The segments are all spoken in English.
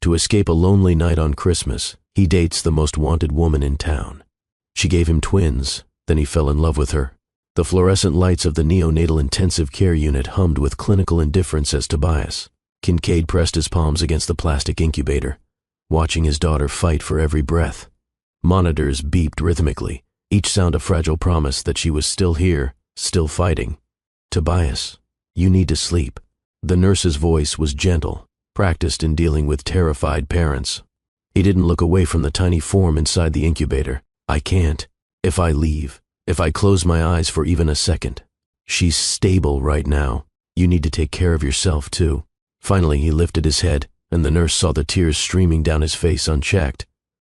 To escape a lonely night on Christmas, he dates the most wanted woman in town. She gave him twins, then he fell in love with her. The fluorescent lights of the neonatal intensive care unit hummed with clinical indifference as Tobias. Kincaid pressed his palms against the plastic incubator, watching his daughter fight for every breath. Monitors beeped rhythmically, each sound a fragile promise that she was still here, still fighting. "Tobias, you need to sleep." The nurse's voice was gentle, practiced in dealing with terrified parents. He didn't look away from the tiny form inside the incubator. "I can't. If I leave, if I close my eyes for even a second. She's stable right now. You need to take care of yourself too." Finally, he lifted his head, and the nurse saw the tears streaming down his face unchecked.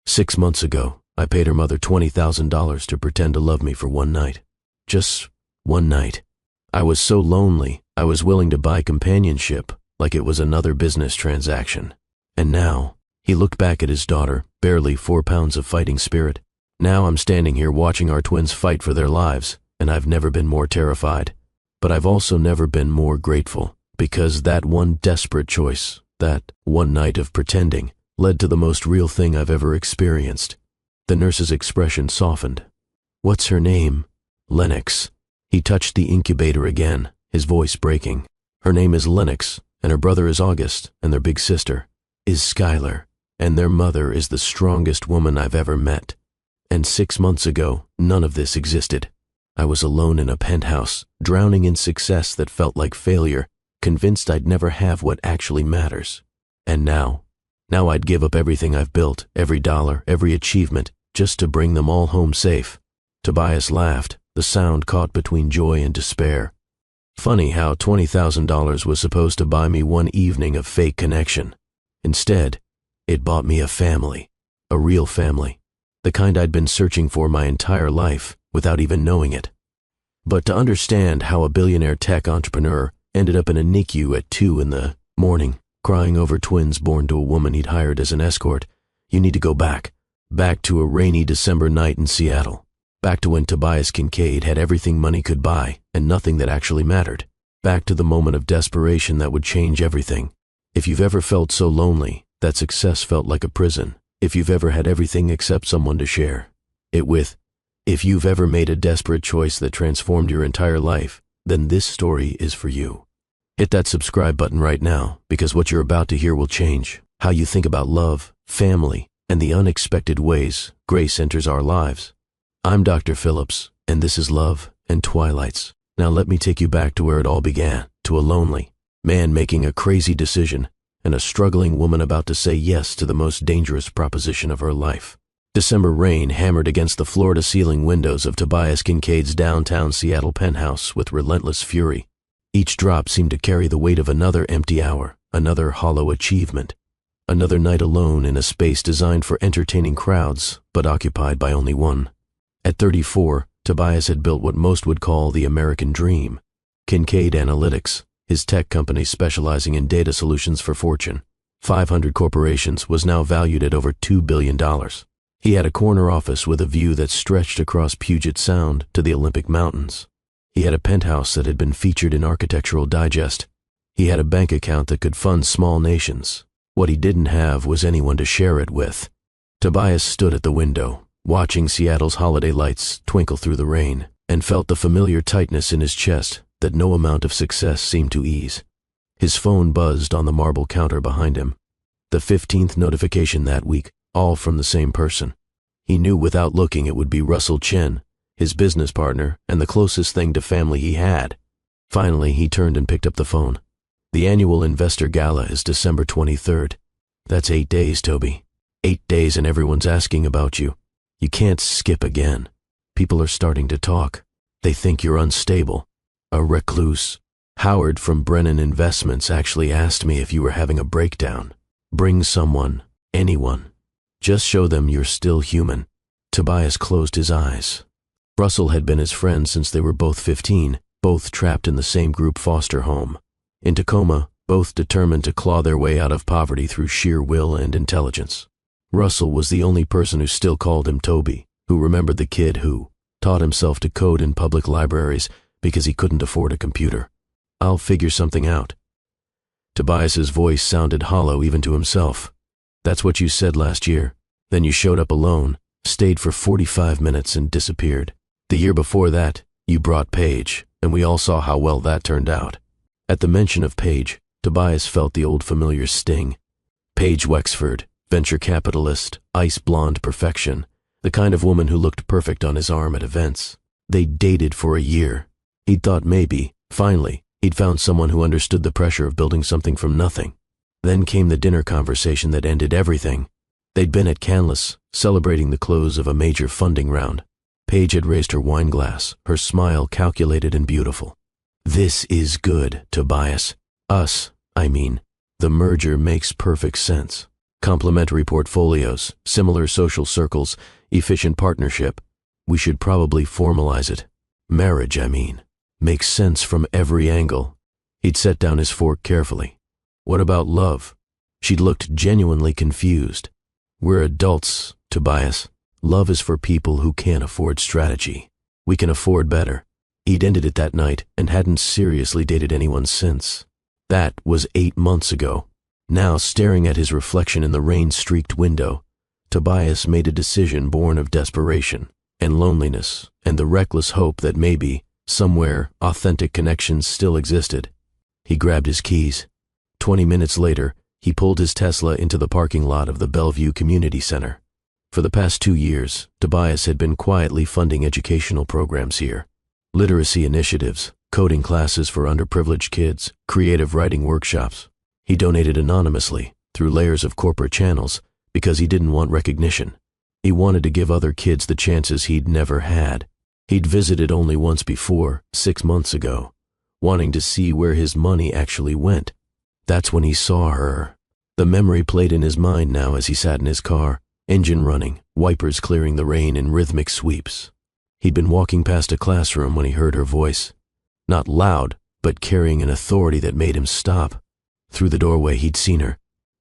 6 months ago, I paid her mother $20,000 to pretend to love me for one night. Just one night. I was so lonely, I was willing to buy companionship, like it was another business transaction. And now, he looked back at his daughter, barely 4 pounds of fighting spirit. Now I'm standing here watching our twins fight for their lives, and I've never been more terrified. But I've also never been more grateful, because that one desperate choice, that one night of pretending, led to the most real thing I've ever experienced. The nurse's expression softened. "What's her name?" "Lennox." He touched the incubator again, his voice breaking. "Her name is Lennox, and her brother is August, and their big sister is Skylar, and their mother is the strongest woman I've ever met. And 6 months ago, none of this existed. I was alone in a penthouse, drowning in success that felt like failure, convinced I'd never have what actually matters. And now I'd give up everything I've built, every dollar, every achievement, just to bring them all home safe." Tobias laughed, the sound caught between joy and despair. "Funny how $20,000 was supposed to buy me one evening of fake connection. Instead, it bought me a family, a real family, the kind I'd been searching for my entire life without even knowing it." But to understand how a billionaire tech entrepreneur ended up in a NICU at 2 in the morning, crying over twins born to a woman he'd hired as an escort, you need to go back to a rainy December night in Seattle, back to when Tobias Kincaid had everything money could buy and nothing that actually mattered, back to the moment of desperation that would change everything. If you've ever felt so lonely that success felt like a prison, if you've ever had everything except someone to share it with, if you've ever made a desperate choice that transformed your entire life, then this story is for you. Hit that subscribe button right now, because what you're about to hear will change how you think about love, family, and the unexpected ways grace enters our lives. I'm Dr. Phillips, and this is Love and Twilights. Now let me take you back to where it all began, to a lonely man making a crazy decision, and a struggling woman about to say yes to the most dangerous proposition of her life. December rain hammered against the floor-to-ceiling windows of Tobias Kincaid's downtown Seattle penthouse with relentless fury. Each drop seemed to carry the weight of another empty hour, another hollow achievement, another night alone in a space designed for entertaining crowds, but occupied by only one. At 34, Tobias had built what most would call the American dream. Kincaid Analytics, his tech company specializing in data solutions for Fortune 500 corporations, was now valued at over $2 billion. He had a corner office with a view that stretched across Puget Sound to the Olympic Mountains. He had a penthouse that had been featured in Architectural Digest. He had a bank account that could fund small nations. What he didn't have was anyone to share it with. Tobias stood at the window, watching Seattle's holiday lights twinkle through the rain, and felt the familiar tightness in his chest that no amount of success seemed to ease. His phone buzzed on the marble counter behind him. The 15th notification that week, all from the same person. He knew without looking it would be Russell Chen, his business partner and the closest thing to family he had. Finally, he turned and picked up the phone. "The annual investor gala is December 23rd. That's 8 days, Toby. 8 days and everyone's asking about you. You can't skip again. People are starting to talk. They think you're unstable, a recluse. Howard from Brennan Investments actually asked me if you were having a breakdown. Bring someone, anyone. Just show them you're still human." Tobias closed his eyes. Russell had been his friend since they were both 15, both trapped in the same group foster home. In Tacoma, both determined to claw their way out of poverty through sheer will and intelligence. Russell was the only person who still called him Toby, who remembered the kid who taught himself to code in public libraries because he couldn't afford a computer. "I'll figure something out." Tobias's voice sounded hollow even to himself. That's what you said last year. Then you showed up alone, stayed for 45 minutes and disappeared. The year before that, you brought Paige, and we all saw how well that turned out. At the mention of Paige, Tobias felt the old familiar sting. Paige Wexford, venture capitalist, ice blonde perfection, the kind of woman who looked perfect on his arm at events. They'd dated for a year. He'd thought maybe, finally, he'd found someone who understood the pressure of building something from nothing. Then came the dinner conversation that ended everything. They'd been at Canlis, celebrating the close of a major funding round. Paige had raised her wine glass, her smile calculated and beautiful. This is good, Tobias. Us, I mean. The merger makes perfect sense. Complementary portfolios, similar social circles, efficient partnership. We should probably formalize it. Marriage, I mean. Makes sense from every angle. He'd set down his fork carefully. What about love? She'd looked genuinely confused. We're adults, Tobias. Love is for people who can't afford strategy. We can afford better. He'd ended it that night and hadn't seriously dated anyone since. That was 8 months ago. Now, staring at his reflection in the rain-streaked window, Tobias made a decision born of desperation and loneliness and the reckless hope that maybe, somewhere, authentic connections still existed. He grabbed his keys. 20 minutes later, he pulled his Tesla into the parking lot of the Bellevue Community Center. For the past 2 years, Tobias had been quietly funding educational programs here. Literacy initiatives, coding classes for underprivileged kids, creative writing workshops. He donated anonymously, through layers of corporate channels, because he didn't want recognition. He wanted to give other kids the chances he'd never had. He'd visited only once before, 6 months ago, wanting to see where his money actually went. That's when he saw her. The memory played in his mind now as he sat in his car, engine running, wipers clearing the rain in rhythmic sweeps. He'd been walking past a classroom when he heard her voice. Not loud, but carrying an authority that made him stop. Through the doorway he'd seen her.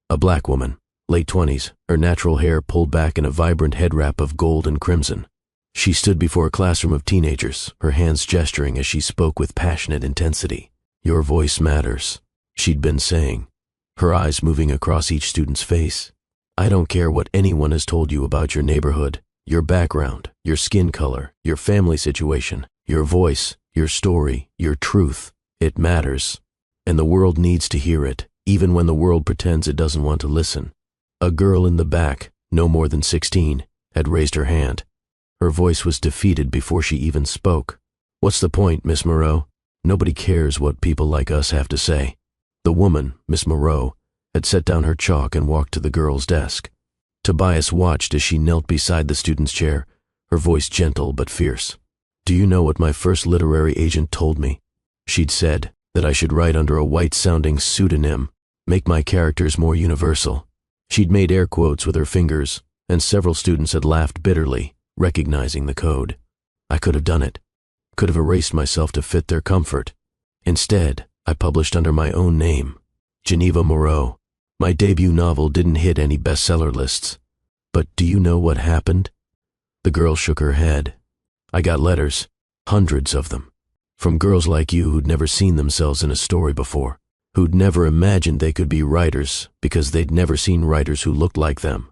A black woman, late 20s, her natural hair pulled back in a vibrant head wrap of gold and crimson. She stood before a classroom of teenagers, her hands gesturing as she spoke with passionate intensity. Your voice matters, she'd been saying, her eyes moving across each student's face. I don't care what anyone has told you about your neighborhood, your background, your skin color, your family situation, your voice, your story, your truth. It matters. And the world needs to hear it, even when the world pretends it doesn't want to listen. A girl in the back, no more than 16, had raised her hand. Her voice was defeated before she even spoke. What's the point, Miss Moreau? Nobody cares what people like us have to say. The woman, Miss Moreau, had set down her chalk and walked to the girl's desk. Tobias watched as she knelt beside the student's chair, her voice gentle but fierce. Do you know what my first literary agent told me? She'd said that I should write under a white-sounding pseudonym, make my characters more universal. She'd made air quotes with her fingers, and several students had laughed bitterly, recognizing the code. I could have done it, could have erased myself to fit their comfort. Instead, I published under my own name, Geneva Moreau. My debut novel didn't hit any bestseller lists. But do you know what happened? The girl shook her head. I got letters, hundreds of them, from girls like you who'd never seen themselves in a story before, who'd never imagined they could be writers because they'd never seen writers who looked like them.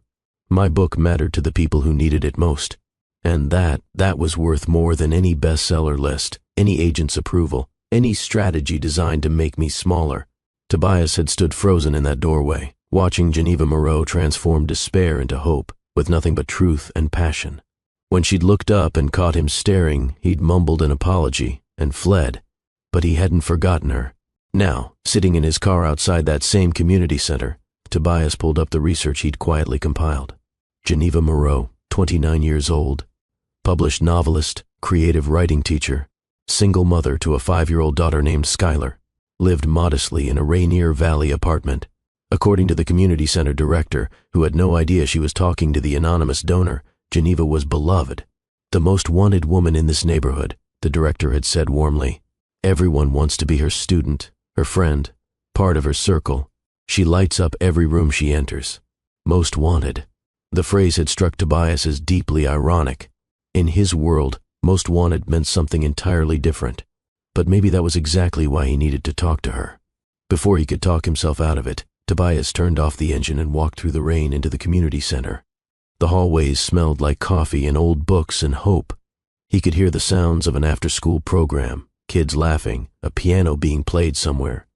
My book mattered to the people who needed it most. And that was worth more than any bestseller list, any agent's approval, any strategy designed to make me smaller. Tobias had stood frozen in that doorway, watching Geneva Moreau transform despair into hope, with nothing but truth and passion. When she'd looked up and caught him staring, he'd mumbled an apology and fled. But he hadn't forgotten her. Now, sitting in his car outside that same community center, Tobias pulled up the research he'd quietly compiled. Geneva Moreau, 29 years old, published novelist, creative writing teacher, single mother to a 5-year-old daughter named Skylar, lived modestly in a Rainier Valley apartment. According to the community center director, who had no idea she was talking to the anonymous donor, Geneva was beloved. The most wanted woman in this neighborhood, the director had said warmly. Everyone wants to be her student, her friend, part of her circle. She lights up every room she enters. Most wanted. The phrase had struck Tobias as deeply ironic. In his world, most wanted meant something entirely different. But maybe that was exactly why he needed to talk to her. Before he could talk himself out of it, Tobias turned off the engine and walked through the rain into the community center. The hallways smelled like coffee and old books and hope. He could hear the sounds of an after-school program, kids laughing, a piano being played somewhere.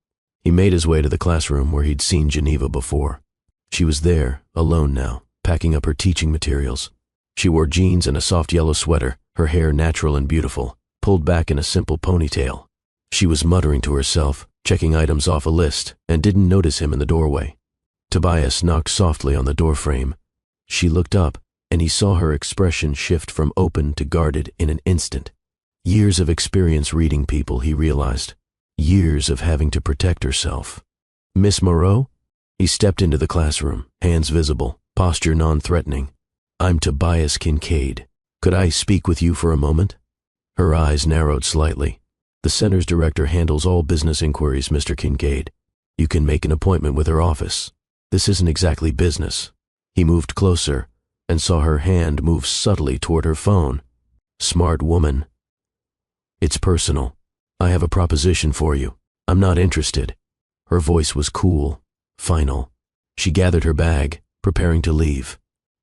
He made his way to the classroom where he'd seen Geneva before. She was there, alone now, packing up her teaching materials. She wore jeans and a soft yellow sweater, her hair natural and beautiful, pulled back in a simple ponytail. She was muttering to herself, checking items off a list, and didn't notice him in the doorway. Tobias knocked softly on the doorframe. She looked up, and he saw her expression shift from open to guarded in an instant. Years of experience reading people, he realized. Years of having to protect herself. "Miss Moreau?" He stepped into the classroom, hands visible, posture non-threatening. "I'm Tobias Kincaid. Could I speak with you for a moment?" Her eyes narrowed slightly. "The center's director handles all business inquiries, Mr. Kincaid. You can make an appointment with her office. This isn't exactly business." He moved closer and saw her hand move subtly toward her phone. "Smart woman. It's personal. I have a proposition for you. I'm not interested." Her voice was cool, final. She gathered her bag, preparing to leave.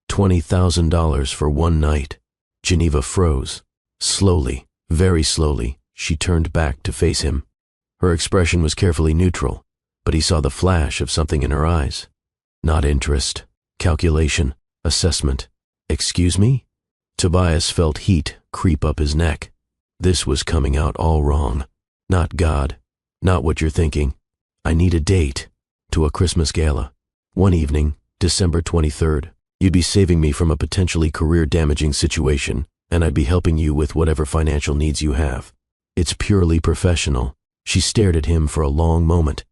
$20,000 for one night. Geneva froze. Slowly, very slowly, she turned back to face him. Her expression was carefully neutral, but he saw the flash of something in her eyes. Not interest, calculation, assessment. "Excuse me?" Tobias felt heat creep up his neck. This was coming out all wrong. "Not God. Not what you're thinking. I need a date. To a Christmas gala. One evening, December 23rd. You'd be saving me from a potentially career-damaging situation, and I'd be helping you with whatever financial needs you have. It's purely professional." She stared at him for a long moment.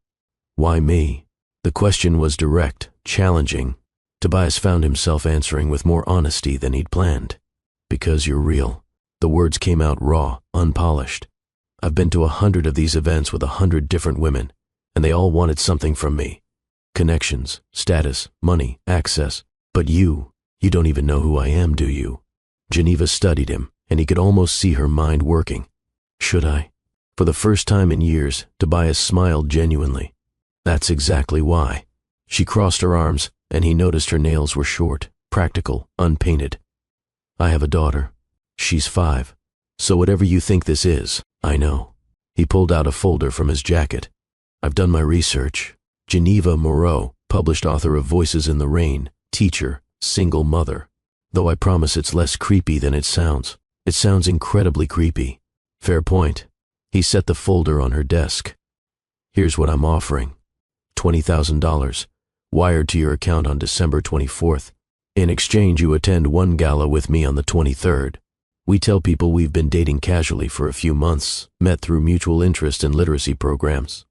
"Why me?" The question was direct, challenging. Tobias found himself answering with more honesty than he'd planned. "Because you're real." The words came out raw, unpolished. "I've been to 100 of these events with 100 different women, and they all wanted something from me. Connections, status, money, access. But you don't even know who I am, do you?" Geneva studied him, and he could almost see her mind working. "Should I?" For the first time in years, Tobias smiled genuinely. "That's exactly why." She crossed her arms, and he noticed her nails were short, practical, unpainted. "I have a daughter. She's 5. So whatever you think this is, I know." He pulled out a folder from his jacket. "I've done my research. Geneva Moreau, published author of Voices in the Rain, teacher, single mother. Though I promise it's less creepy than it sounds. It sounds incredibly creepy." "Fair point." He set the folder on her desk. "Here's what I'm offering. $20,000, wired to your account on December 24th. In exchange, you attend one gala with me on the 23rd. We tell people we've been dating casually for a few months, met through mutual interest in literacy programs.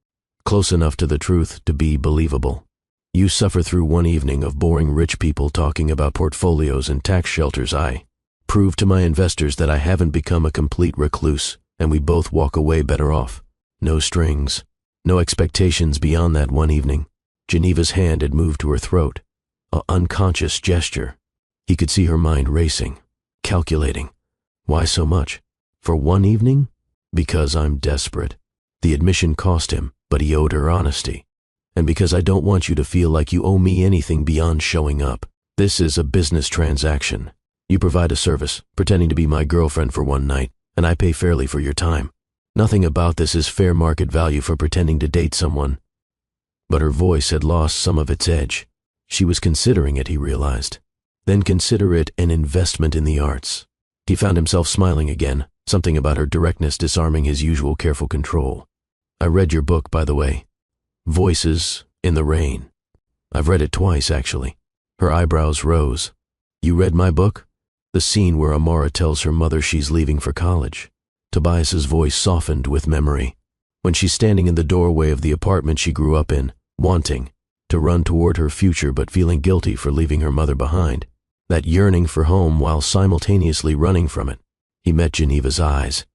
Close enough to the truth to be believable. You suffer through one evening of boring rich people talking about portfolios and tax shelters. I prove to my investors that I haven't become a complete recluse, and we both walk away better off. No strings, no expectations beyond that one evening." Geneva's hand had moved to her throat, an unconscious gesture. He could see her mind racing, calculating. Why so much? For one evening? Because I'm desperate. The admission cost him, but he owed her honesty. And because I don't want you to feel like you owe me anything beyond showing up. This is a business transaction. You provide a service, pretending to be my girlfriend for one night, and I pay fairly for your time. Nothing about this is fair market value for pretending to date someone." But her voice had lost some of its edge. She was considering it, he realized. Then consider it an investment in the arts. He found himself smiling again, something about her directness disarming his usual careful control. "I read your book, by the way. Voices in the Rain. I've read it twice, actually." Her eyebrows rose. "You read my book?" The scene where Amara tells her mother she's leaving for college. Tobias's voice softened with memory. When she's standing in the doorway of the apartment she grew up in, wanting to run toward her future but feeling guilty for leaving her mother behind. That yearning for home while simultaneously running from it. He met Geneva's eyes.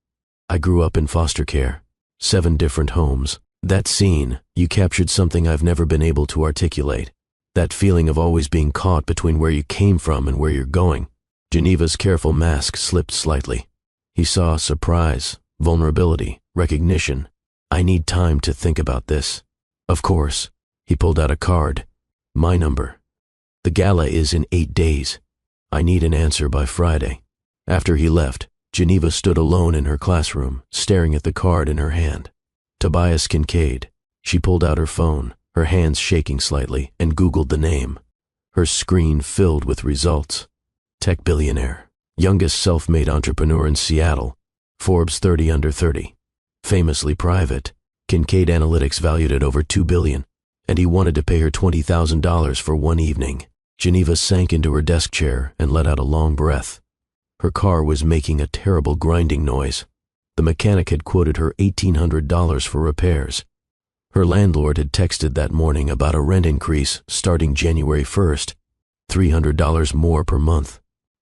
"I grew up in foster care. 7 different homes. That scene, you captured something I've never been able to articulate. That feeling of always being caught between where you came from and where you're going." Geneva's careful mask slipped slightly. He saw surprise, vulnerability, recognition. "I need time to think about this." "Of course." He pulled out a card. My number. The gala is in 8 days. I need an answer by Friday. After he left, Geneva stood alone in her classroom, staring at the card in her hand. Tobias Kincaid. She pulled out her phone, her hands shaking slightly, and Googled the name. Her screen filled with results. Tech billionaire. Youngest self-made entrepreneur in Seattle. Forbes 30 under 30. Famously private. Kincaid Analytics valued at over $2 billion, and he wanted to pay her $20,000 for one evening. Geneva sank into her desk chair and let out a long breath. Her car was making a terrible grinding noise. The mechanic had quoted her $1,800 for repairs. Her landlord had texted that morning about a rent increase starting January 1st, $300 more per month.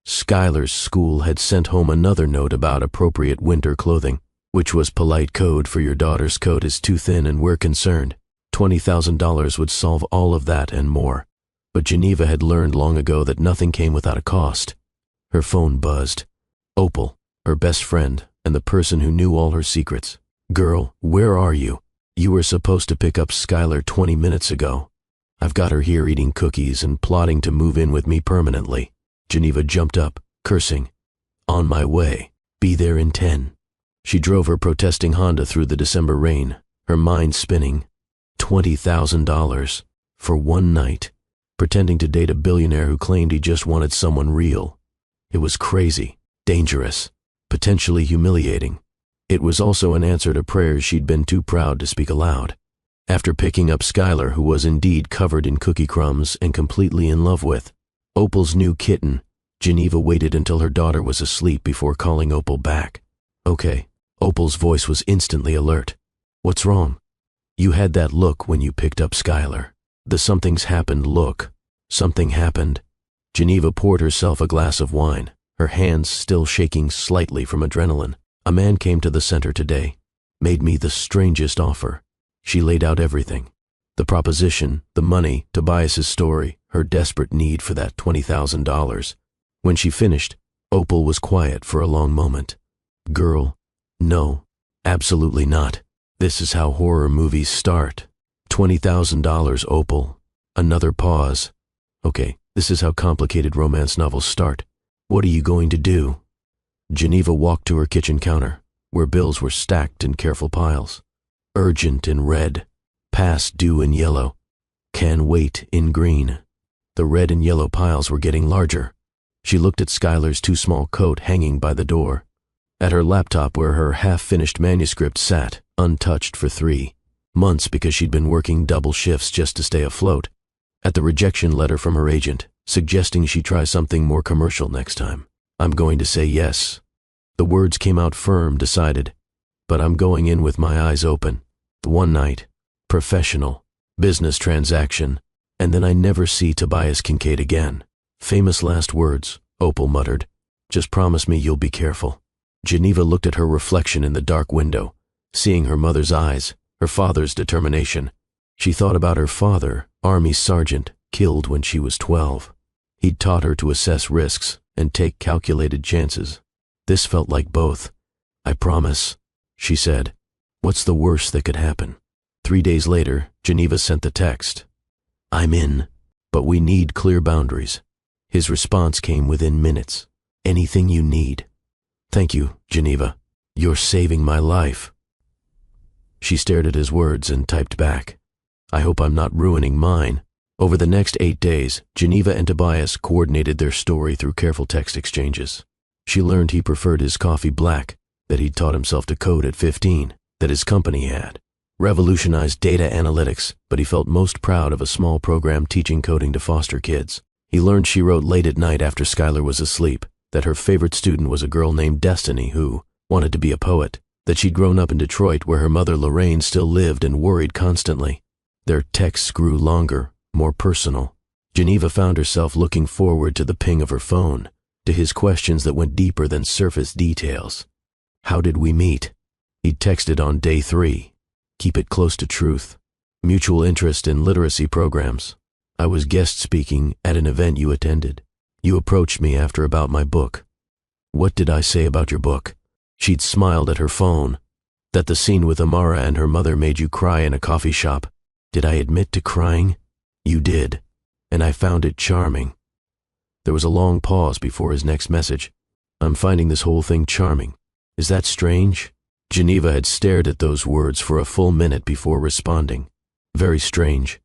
Skylar's school had sent home another note about appropriate winter clothing, which was polite code for your daughter's coat is too thin and we're concerned. $20,000 would solve all of that and more. But Geneva had learned long ago that nothing came without a cost. Her phone buzzed. Opal, her best friend, and the person who knew all her secrets. Girl, where are you? You were supposed to pick up Skylar 20 minutes ago. I've got her here eating cookies and plotting to move in with me permanently. Geneva jumped up, cursing. On my way. Be there in 10. She drove her protesting Honda through the December rain, her mind spinning. $20,000 for one night, pretending to date a billionaire who claimed he just wanted someone real. It was crazy, dangerous, potentially humiliating. It was also an answer to prayers she'd been too proud to speak aloud. After picking up Skylar, who was indeed covered in cookie crumbs and completely in love with Opal's new kitten, Geneva waited until her daughter was asleep before calling Opal back. Okay. Opal's voice was instantly alert. What's wrong? You had that look when you picked up Skylar. The something's happened look. Something happened. Geneva poured herself a glass of wine, her hands still shaking slightly from adrenaline. A man came to the center today, made me the strangest offer. She laid out everything. The proposition, the money, Tobias's story, her desperate need for that $20,000. When she finished, Opal was quiet for a long moment. Girl, no, absolutely not. This is how horror movies start. $20,000, Opal. Another pause. Okay, this is how complicated romance novels start. What are you going to do? Geneva walked to her kitchen counter, where bills were stacked in careful piles. Urgent in red, past due in yellow, can wait in green. The red and yellow piles were getting larger. She looked at Skylar's too small coat hanging by the door. At her laptop where her half-finished manuscript sat, untouched for 3 months because she'd been working double shifts just to stay afloat. At the rejection letter from her agent, suggesting she try something more commercial next time. I'm going to say yes. The words came out firm, decided. But I'm going in with my eyes open. One night. Professional. Business transaction. And then I never see Tobias Kincaid again. Famous last words, Opal muttered. Just promise me you'll be careful. Geneva looked at her reflection in the dark window, seeing her mother's eyes, her father's determination. She thought about her father, Army sergeant, killed when she was 12. He'd taught her to assess risks and take calculated chances. This felt like both. I promise, she said. What's the worst that could happen? 3 days later, Geneva sent the text. I'm in, but we need clear boundaries. His response came within minutes. Anything you need. Thank you, Geneva. You're saving my life. She stared at his words and typed back. I hope I'm not ruining mine. Over the next 8 days, Geneva and Tobias coordinated their story through careful text exchanges. She learned he preferred his coffee black, that he'd taught himself to code at 15, that his company had. Revolutionized data analytics, but he felt most proud of a small program teaching coding to foster kids. He learned she wrote late at night after Skylar was asleep, that her favorite student was a girl named Destiny who wanted to be a poet, that she'd grown up in Detroit where her mother Lorraine still lived and worried constantly. Their texts grew longer, more personal. Geneva found herself looking forward to the ping of her phone, to his questions that went deeper than surface details. How did we meet? He'd texted on day 3. Keep it close to truth. Mutual interest in literacy programs. I was guest speaking at an event you attended. You approached me after about my book. What did I say about your book? She'd smiled at her phone. That the scene with Amara and her mother made you cry in a coffee shop. Did I admit to crying? You did, and I found it charming. There was a long pause before his next message. I'm finding this whole thing charming. Is that strange? Geneva had stared at those words for a full minute before responding. Very strange.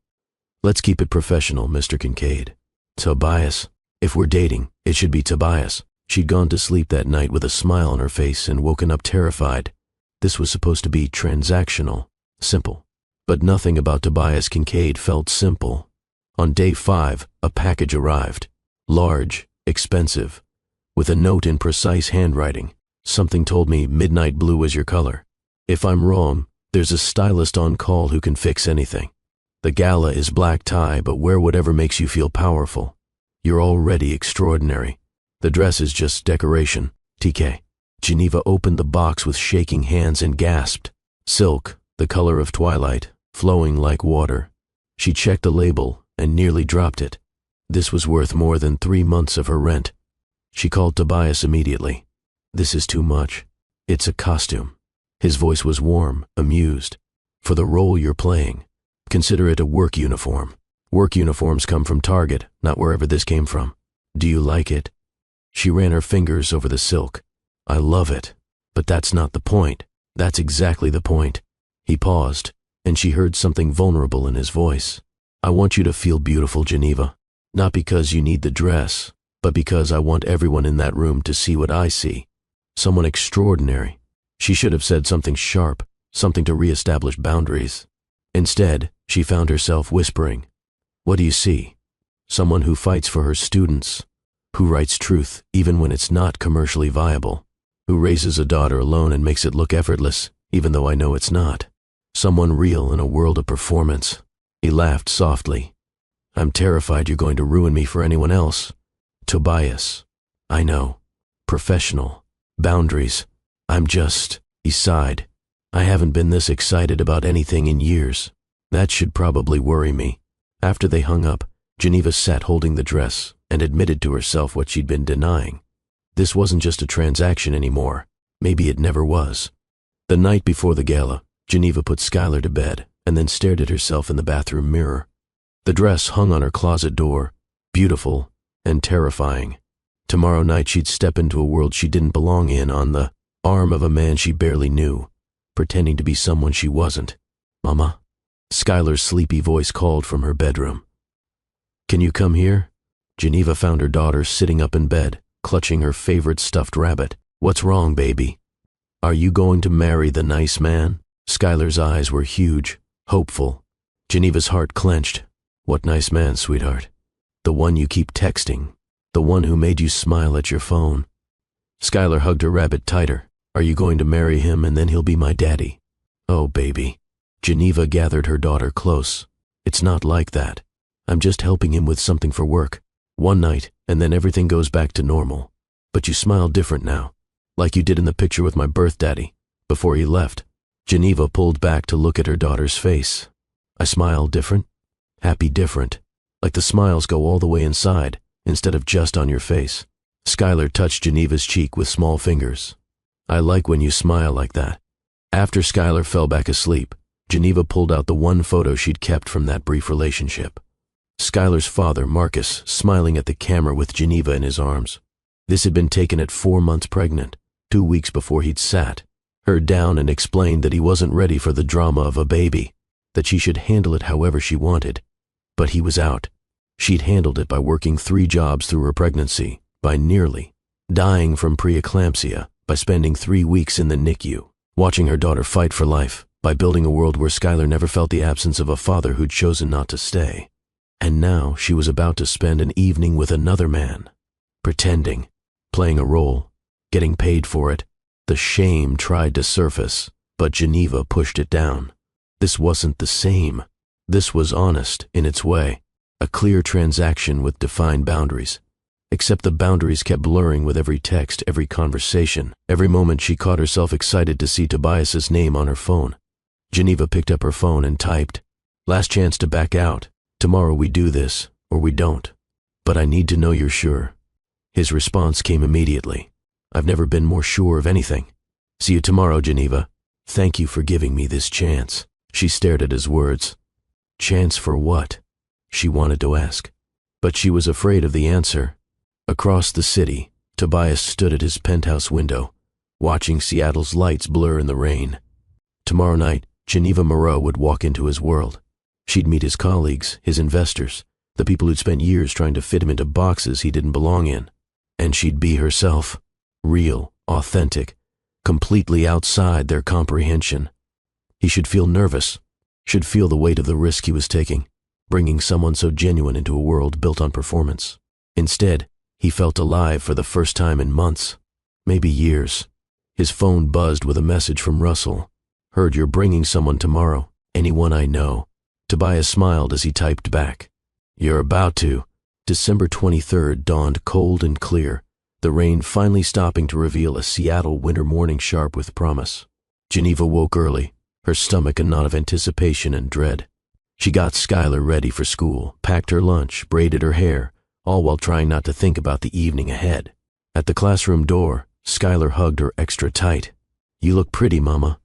Let's keep it professional, Mr. Kincaid. Tobias. If we're dating, it should be Tobias. She'd gone to sleep that night with a smile on her face and woken up terrified. This was supposed to be transactional, simple. But nothing about Tobias Kincaid felt simple. On day 5, a package arrived. Large, expensive, with a note in precise handwriting. Something told me midnight blue is your color. If I'm wrong, there's a stylist on call who can fix anything. The gala is black tie, but wear whatever makes you feel powerful. You're already extraordinary. The dress is just decoration. TK. Geneva opened the box with shaking hands and gasped. Silk, the color of twilight, flowing like water. She checked the label and nearly dropped it. This was worth more than 3 months of her rent. She called Tobias immediately. This is too much. It's a costume. His voice was warm, amused. For the role you're playing, consider it a work uniform. Work uniforms come from Target, not wherever this came from. Do you like it? She ran her fingers over the silk. I love it. But that's not the point. That's exactly the point. He paused, and she heard something vulnerable in his voice. I want you to feel beautiful, Geneva. Not because you need the dress, but because I want everyone in that room to see what I see. Someone extraordinary. She should have said something sharp, something to reestablish boundaries. Instead, she found herself whispering, what do you see? Someone who fights for her students, who writes truth even when it's not commercially viable, who raises a daughter alone and makes it look effortless, even though I know it's not. Someone real in a world of performance. He laughed softly. I'm terrified you're going to ruin me for anyone else. Tobias. I know. Professional. Boundaries. He sighed. I haven't been this excited about anything in years. That should probably worry me. After they hung up, Geneva sat holding the dress and admitted to herself what she'd been denying. This wasn't just a transaction anymore. Maybe it never was. The night before the gala, Geneva put Skylar to bed and then stared at herself in the bathroom mirror. The dress hung on her closet door, beautiful and terrifying. Tomorrow night she'd step into a world she didn't belong in on the arm of a man she barely knew, pretending to be someone she wasn't. Mama? Skylar's sleepy voice called from her bedroom. Can you come here? Geneva found her daughter sitting up in bed, clutching her favorite stuffed rabbit. What's wrong, baby? Are you going to marry the nice man? Skylar's eyes were huge, hopeful. Geneva's heart clenched. What nice man, sweetheart? The one you keep texting. The one who made you smile at your phone. Skylar hugged her rabbit tighter. Are you going to marry him and then he'll be my daddy? Oh, baby. Geneva gathered her daughter close. It's not like that. I'm just helping him with something for work. One night, and then everything goes back to normal. But you smile different now, like you did in the picture with my birth daddy, before he left. Geneva pulled back to look at her daughter's face. I smile different? Happy different. Like the smiles go all the way inside, instead of just on your face. Skylar touched Geneva's cheek with small fingers. I like when you smile like that. After Skylar fell back asleep, Geneva pulled out the one photo she'd kept from that brief relationship. Skylar's father, Marcus, smiling at the camera with Geneva in his arms. This had been taken at 4 months pregnant, 2 weeks before he'd sat her down and explained that he wasn't ready for the drama of a baby, that she should handle it however she wanted. But he was out. She'd handled it by working 3 jobs through her pregnancy, by nearly dying from preeclampsia, by spending 3 weeks in the NICU, watching her daughter fight for life, by building a world where Skylar never felt the absence of a father who'd chosen not to stay. And now she was about to spend an evening with another man, pretending, playing a role, getting paid for it. The shame tried to surface, but Geneva pushed it down. This wasn't the same. This was honest in its way, a clear transaction with defined boundaries. Except the boundaries kept blurring with every text, every conversation. Every moment she caught herself excited to see Tobias's name on her phone. Geneva picked up her phone and typed, "Last chance to back out. Tomorrow we do this, or we don't. But I need to know you're sure." His response came immediately. "I've never been more sure of anything. See you tomorrow, Geneva. Thank you for giving me this chance." She stared at his words. Chance for what? She wanted to ask. But she was afraid of the answer. Across the city, Tobias stood at his penthouse window, watching Seattle's lights blur in the rain. Tomorrow night, Geneva Moreau would walk into his world. She'd meet his colleagues, his investors, the people who'd spent years trying to fit him into boxes he didn't belong in. And she'd be herself, real, authentic, completely outside their comprehension. He should feel nervous, should feel the weight of the risk he was taking, bringing someone so genuine into a world built on performance. Instead, he felt alive for the first time in months, maybe years. His phone buzzed with a message from Russell. "Heard you're bringing someone tomorrow. Anyone I know." Tobias smiled as he typed back. "You're about to." December 23rd dawned cold and clear, the rain finally stopping to reveal a Seattle winter morning sharp with promise. Geneva woke early, her stomach a knot of anticipation and dread. She got Skylar ready for school, packed her lunch, braided her hair, all while trying not to think about the evening ahead. At the classroom door, Skylar hugged her extra tight. "You look pretty, Mama."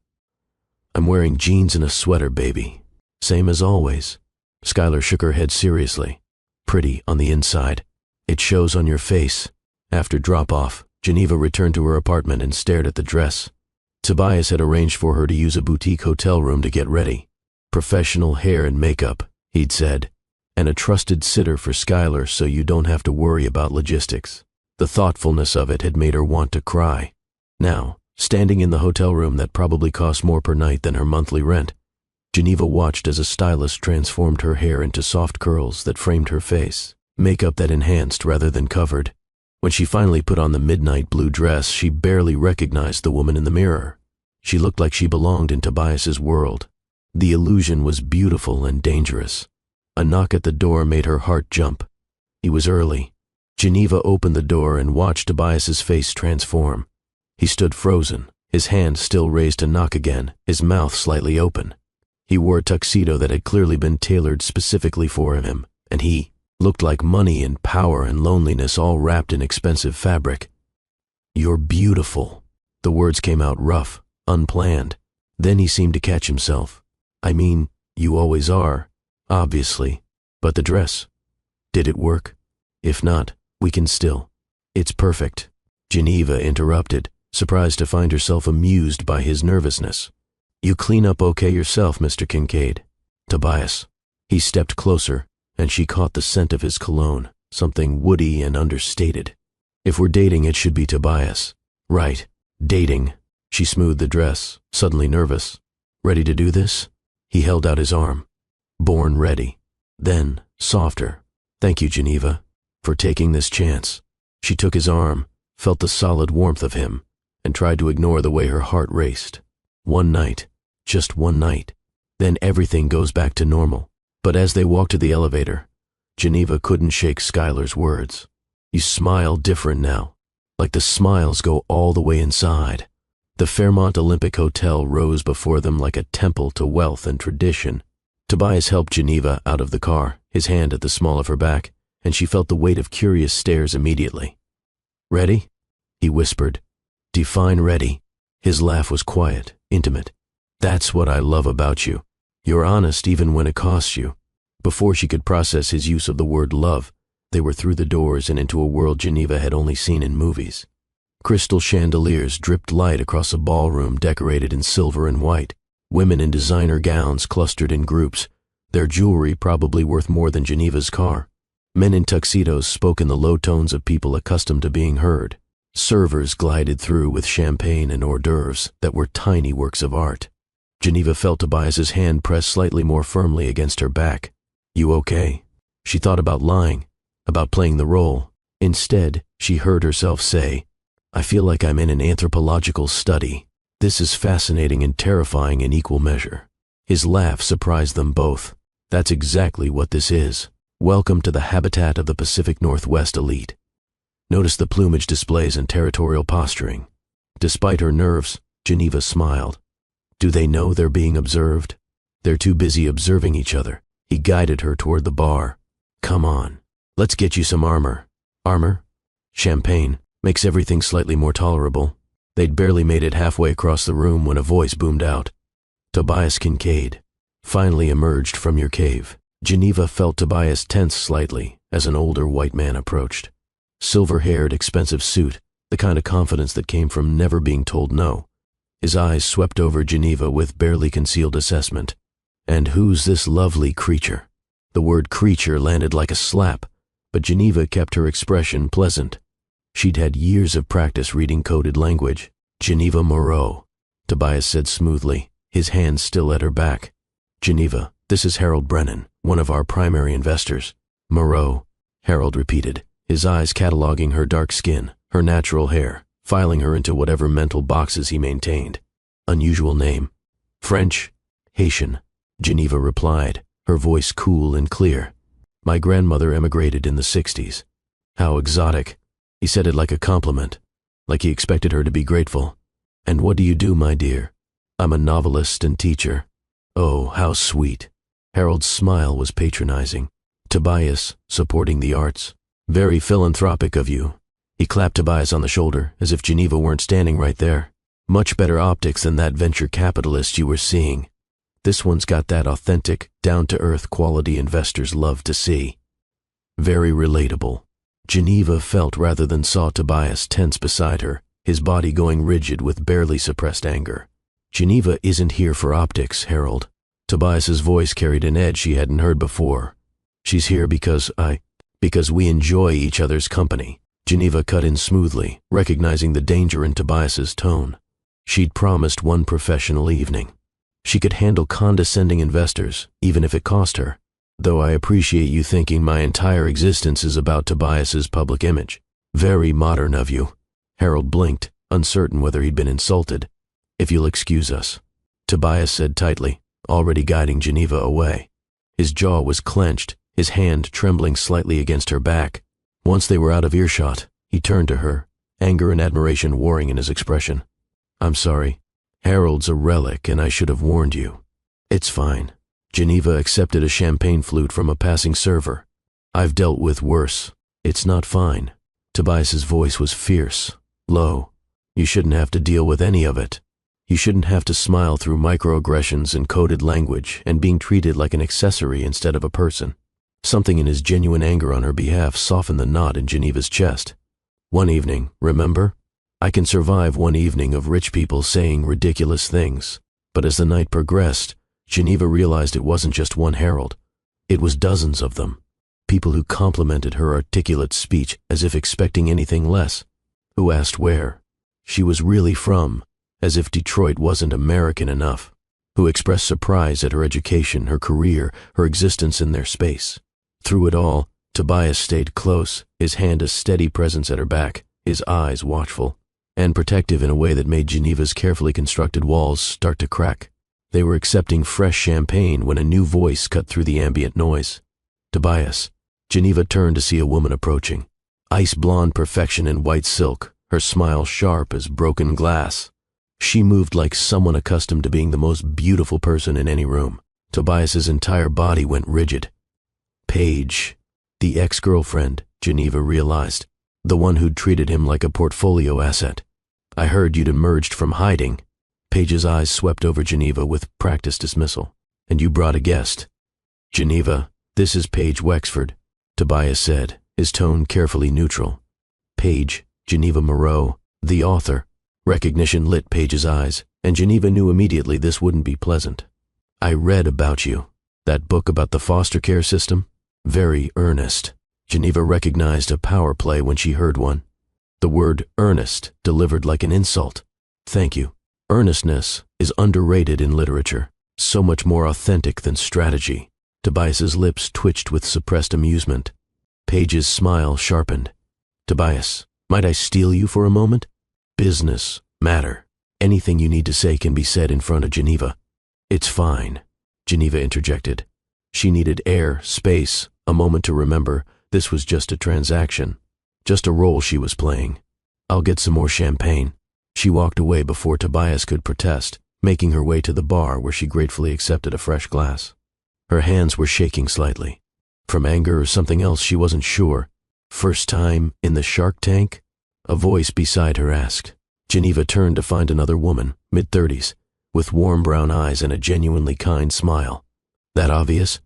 "I'm wearing jeans and a sweater, baby." "Same as always." Skylar shook her head seriously. "Pretty on the inside. It shows on your face." After drop-off, Geneva returned to her apartment and stared at the dress. Tobias had arranged for her to use a boutique hotel room to get ready. "Professional hair and makeup," he'd said, "and a trusted sitter for Skylar so you don't have to worry about logistics." The thoughtfulness of it had made her want to cry. Now, standing in the hotel room that probably cost more per night than her monthly rent, Geneva watched as a stylist transformed her hair into soft curls that framed her face, makeup that enhanced rather than covered. When she finally put on the midnight blue dress, she barely recognized the woman in the mirror. She looked like she belonged in Tobias's world. The illusion was beautiful and dangerous. A knock at the door made her heart jump. He was early. Geneva opened the door and watched Tobias's face transform. He stood frozen, his hand still raised to knock again, his mouth slightly open. He wore a tuxedo that had clearly been tailored specifically for him, and he looked like money and power and loneliness all wrapped in expensive fabric. "You're beautiful." The words came out rough, unplanned. Then he seemed to catch himself. "I mean, you always are, obviously. But the dress, did it work? If not, we can still." "It's perfect." Geneva interrupted, surprised to find herself amused by his nervousness. "You clean up okay yourself, Mr. Kincaid." "Tobias." He stepped closer, and she caught the scent of his cologne, something woody and understated. "If we're dating, it should be Tobias." "Right, dating." She smoothed the dress, suddenly nervous. "Ready to do this?" He held out his arm. "Born ready." Then, softer. "Thank you, Geneva, for taking this chance." She took his arm, felt the solid warmth of him, and tried to ignore the way her heart raced. One night, just one night, then everything goes back to normal. But as they walked to the elevator, Geneva couldn't shake Skylar's words. "You smile different now, like the smiles go all the way inside." The Fairmont Olympic Hotel rose before them like a temple to wealth and tradition. Tobias helped Geneva out of the car, his hand at the small of her back, and she felt the weight of curious stares immediately. "Ready?" he whispered. "Define ready." His laugh was quiet, intimate. "That's what I love about you. You're honest even when it costs you." Before she could process his use of the word love, they were through the doors and into a world Geneva had only seen in movies. Crystal chandeliers dripped light across a ballroom decorated in silver and white. Women in designer gowns clustered in groups, their jewelry probably worth more than Geneva's car. Men in tuxedos spoke in the low tones of people accustomed to being heard. Servers glided through with champagne and hors d'oeuvres that were tiny works of art. Geneva felt Tobias's hand press slightly more firmly against her back. "You okay?" She thought about lying, about playing the role. Instead, she heard herself say, "I feel like I'm in an anthropological study. This is fascinating and terrifying in equal measure." His laugh surprised them both. "That's exactly what this is. Welcome to the habitat of the Pacific Northwest elite." Notice the plumage displays and territorial posturing. Despite her nerves, Geneva smiled. Do they know they're being observed? They're too busy observing each other. He guided her toward the bar. "Come on, let's get you some armor." "Armor?" "Champagne. Makes everything slightly more tolerable." They'd barely made it halfway across the room when a voice boomed out. "Tobias Kincaid." finally emerged from your cave. Geneva felt Tobias tense slightly as an older white man approached. Silver-haired, expensive suit, the kind of confidence that came from never being told no. His eyes swept over Geneva with barely concealed assessment. And who's this lovely creature? The word creature landed like a slap, but Geneva kept her expression pleasant. She'd had years of practice reading coded language. Geneva Moreau, Tobias said smoothly, his hand still at her back. Geneva, this is Harold Brennan, one of our primary investors. Moreau, Harold repeated, his eyes cataloging her dark skin, her natural hair, filing her into whatever mental boxes he maintained. Unusual name. French, Haitian, Geneva replied, her voice cool and clear. My grandmother emigrated in the 60s. How exotic. He said it like a compliment, like he expected her to be grateful. And what do you do, my dear? I'm a novelist and teacher. Oh, how sweet. Harold's smile was patronizing. Tobias, supporting the arts. Very philanthropic of you. He clapped Tobias on the shoulder, as if Geneva weren't standing right there. Much better optics than that venture capitalist you were seeing. This one's got that authentic, down-to-earth quality investors love to see. Very relatable. Geneva felt rather than saw Tobias tense beside her, his body going rigid with barely suppressed anger. Geneva isn't here for optics, Harold. Tobias's voice carried an edge she hadn't heard before. She's here because we enjoy each other's company. Geneva cut in smoothly, recognizing the danger in Tobias's tone. She'd promised one professional evening. She could handle condescending investors, even if it cost her. Though I appreciate you thinking my entire existence is about Tobias's public image. Very modern of you. Harold blinked, uncertain whether he'd been insulted. If you'll excuse us, Tobias said tightly, already guiding Geneva away. His jaw was clenched, his hand trembling slightly against her back. Once they were out of earshot, he turned to her, anger and admiration warring in his expression. I'm sorry. Harold's a relic, and I should have warned you. It's fine. Geneva accepted a champagne flute from a passing server. I've dealt with worse. It's not fine. Tobias's voice was fierce, low. You shouldn't have to deal with any of it. You shouldn't have to smile through microaggressions and coded language and being treated like an accessory instead of a person. Something in his genuine anger on her behalf softened the knot in Geneva's chest. One evening, remember? I can survive one evening of rich people saying ridiculous things. But as the night progressed, Geneva realized it wasn't just one Harold. It was dozens of them. People who complimented her articulate speech as if expecting anything less. Who asked where she was really from, as if Detroit wasn't American enough. Who expressed surprise at her education, her career, her existence in their space. Through it all, Tobias stayed close, his hand a steady presence at her back, his eyes watchful, and protective in a way that made Geneva's carefully constructed walls start to crack. They were accepting fresh champagne when a new voice cut through the ambient noise. Tobias. Geneva turned to see a woman approaching. Ice-blonde perfection in white silk, her smile sharp as broken glass. She moved like someone accustomed to being the most beautiful person in any room. Tobias's entire body went rigid. Paige. The ex-girlfriend, Geneva realized. The one who'd treated him like a portfolio asset. I heard you'd emerged from hiding. Paige's eyes swept over Geneva with practiced dismissal. And you brought a guest. Geneva, this is Paige Wexford, Tobias said, his tone carefully neutral. Paige, Geneva Moreau, the author. Recognition lit Paige's eyes, and Geneva knew immediately this wouldn't be pleasant. I read about you. That book about the foster care system? Very earnest. Geneva recognized a power play when she heard one. The word earnest delivered like an insult. Thank you. Earnestness is underrated in literature, so much more authentic than strategy. Tobias's lips twitched with suppressed amusement. Paige's smile sharpened. Tobias, might I steal you for a moment? Business, matter. Anything you need to say can be said in front of Geneva. It's fine, Geneva interjected. She needed air, space, a moment to remember this was just a transaction, just a role she was playing. I'll get some more champagne. She walked away before Tobias could protest, making her way to the bar where she gratefully accepted a fresh glass. Her hands were shaking slightly. From anger or something else she wasn't sure. First time in the Shark Tank? A voice beside her asked. Geneva turned to find another woman, mid-30s, with warm brown eyes and a genuinely kind smile. That obvious?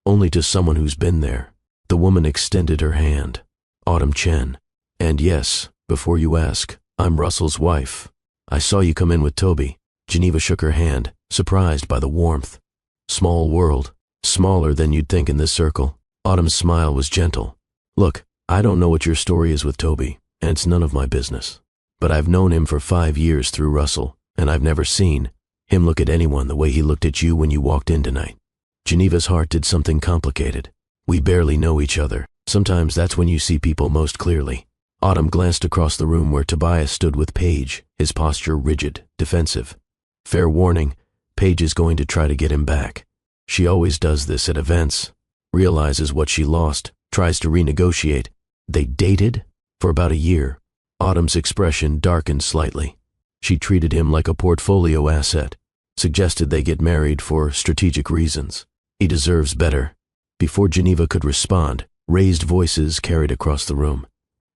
Only to someone who's been there. The woman extended her hand. Autumn Chen. And yes, before you ask, I'm Russell's wife. I saw you come in with Toby. Geneva shook her hand, surprised by the warmth. Small world. Smaller than you'd think in this circle. Autumn's smile was gentle. Look, I don't know what your story is with Toby, and it's none of my business. But I've known him for 5 years through Russell, and I've never seen him look at anyone the way he looked at you when you walked in tonight. Geneva's heart did something complicated. We barely know each other. Sometimes that's when you see people most clearly. Autumn glanced across the room where Tobias stood with Paige, his posture rigid, defensive. Fair warning, Paige is going to try to get him back. She always does this at events. Realizes what she lost, tries to renegotiate. They dated? For about a year. Autumn's expression darkened slightly. She treated him like a portfolio asset, suggested they get married for strategic reasons. He deserves better. Before Geneva could respond, raised voices carried across the room.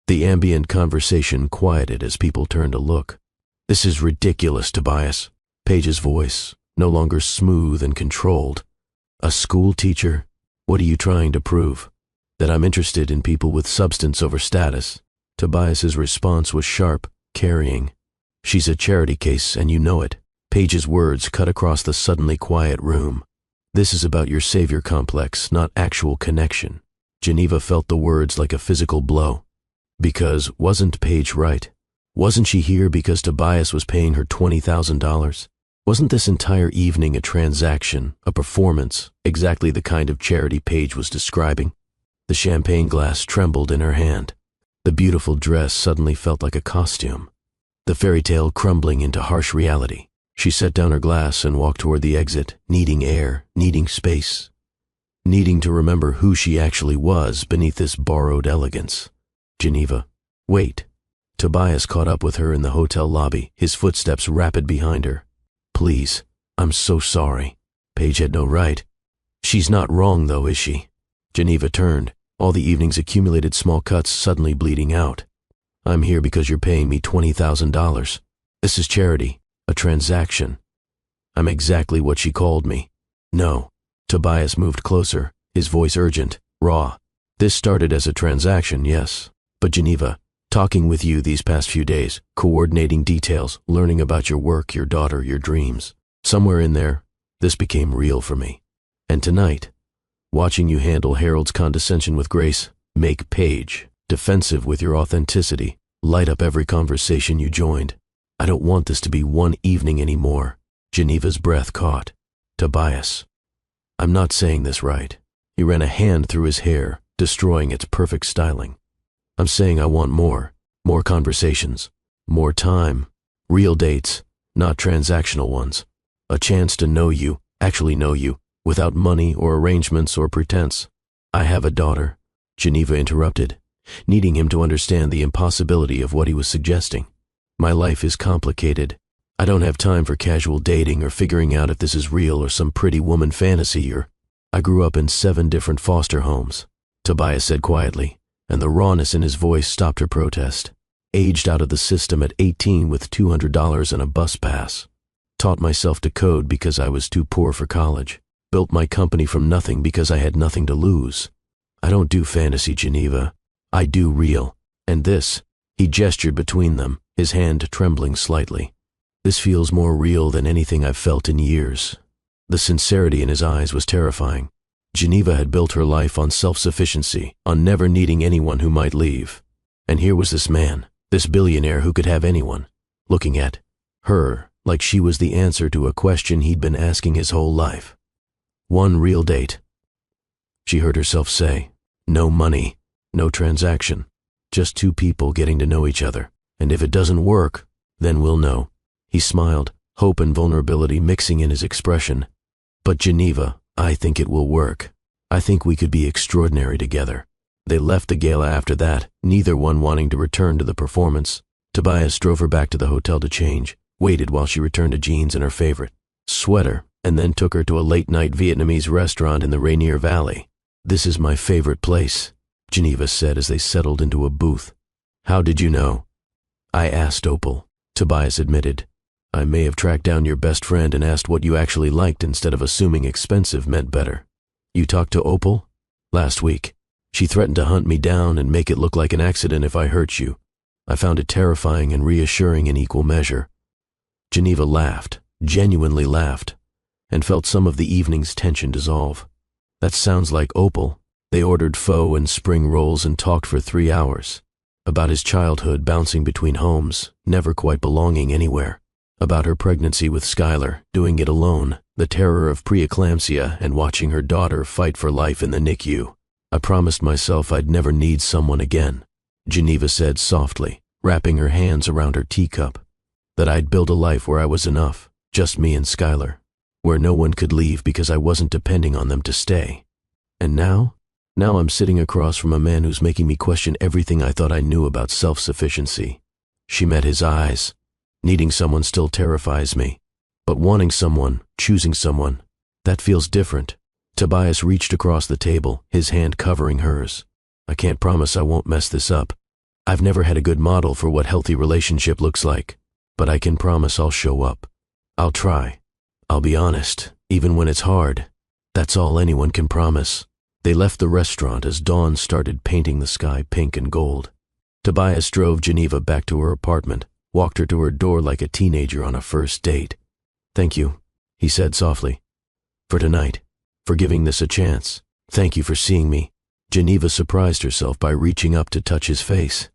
The ambient conversation quieted as people turned to look. This is ridiculous, Tobias. Paige's voice, no longer smooth and controlled. A school teacher? What are you trying to prove? That I'm interested in people with substance over status? Tobias's response was sharp, carrying. She's a charity case, and you know it. Paige's words cut across the suddenly quiet room. This is about your savior complex, not actual connection. Geneva felt the words like a physical blow. Because wasn't Paige right? Wasn't she here because Tobias was paying her $20,000? Wasn't this entire evening a transaction, a performance, exactly the kind of charity Paige was describing? The champagne glass trembled in her hand. The beautiful dress suddenly felt like a costume. The fairy tale crumbling into harsh reality. She set down her glass and walked toward the exit, needing air, needing space, needing to remember who she actually was beneath this borrowed elegance. Geneva. Wait. Tobias caught up with her in the hotel lobby, his footsteps rapid behind her. Please, I'm so sorry. Paige had no right. She's not wrong though, is she? Geneva turned, all the evening's accumulated small cuts suddenly bleeding out. I'm here because you're paying me $20,000. This is charity. A transaction. I'm exactly what she called me. No. Tobias moved closer, his voice urgent, raw. This started as a transaction, yes. But Geneva, talking with you these past few days, coordinating details, learning about your work, your daughter, your dreams. Somewhere in there, this became real for me. And tonight, watching you handle Harold's condescension with grace, make Paige defensive with your authenticity, light up every conversation you joined. I don't want this to be one evening anymore. Geneva's breath caught. Tobias. I'm not saying this right. He ran a hand through his hair, destroying its perfect styling. I'm saying I want more conversations, more time, real dates, not transactional ones. A chance to know you, actually know you, without money or arrangements or pretense. I have a daughter, Geneva interrupted, needing him to understand the impossibility of what he was suggesting. My life is complicated. I don't have time for casual dating or figuring out if this is real or some pretty woman fantasy I grew up in 7 different foster homes, Tobias said quietly, and the rawness in his voice stopped her protest. Aged out of the system at 18 with $200 and a bus pass. Taught myself to code because I was too poor for college. Built my company from nothing because I had nothing to lose. I don't do fantasy, Geneva. I do real. And this, he gestured between them, his hand trembling slightly. This feels more real than anything I've felt in years. The sincerity in his eyes was terrifying. Geneva had built her life on self-sufficiency, on never needing anyone who might leave. And here was this man, this billionaire who could have anyone, looking at her like she was the answer to a question he'd been asking his whole life. One real date. She heard herself say, no money, no transaction, just 2 people getting to know each other. And if it doesn't work, then we'll know. He smiled, hope and vulnerability mixing in his expression. But Geneva, I think it will work. I think we could be extraordinary together. They left the gala after that, neither one wanting to return to the performance. Tobias drove her back to the hotel to change, waited while she returned to jeans and her favorite sweater, and then took her to a late-night Vietnamese restaurant in the Rainier Valley. This is my favorite place, Geneva said as they settled into a booth. How did you know? I asked Opal, Tobias admitted. I may have tracked down your best friend and asked what you actually liked instead of assuming expensive meant better. You talked to Opal? Last week. She threatened to hunt me down and make it look like an accident if I hurt you. I found it terrifying and reassuring in equal measure. Geneva laughed, genuinely laughed, and felt some of the evening's tension dissolve. That sounds like Opal. They ordered pho and spring rolls and talked for 3 hours. About his childhood bouncing between homes, never quite belonging anywhere. About her pregnancy with Skylar, doing it alone, the terror of preeclampsia and watching her daughter fight for life in the NICU. I promised myself I'd never need someone again, Geneva said softly, wrapping her hands around her teacup. That I'd build a life where I was enough, just me and Skylar, where no one could leave because I wasn't depending on them to stay. And now I'm sitting across from a man who's making me question everything I thought I knew about self-sufficiency. She met his eyes. Needing someone still terrifies me, but wanting someone, choosing someone, that feels different. Tobias reached across the table, his hand covering hers. I can't promise I won't mess this up. I've never had a good model for what healthy relationship looks like, but I can promise I'll show up. I'll try. I'll be honest, even when it's hard. That's all anyone can promise. They left the restaurant as dawn started painting the sky pink and gold. Tobias drove Geneva back to her apartment, walked her to her door like a teenager on a first date. Thank you, he said softly. For tonight. For giving this a chance. Thank you for seeing me. Geneva surprised herself by reaching up to touch his face.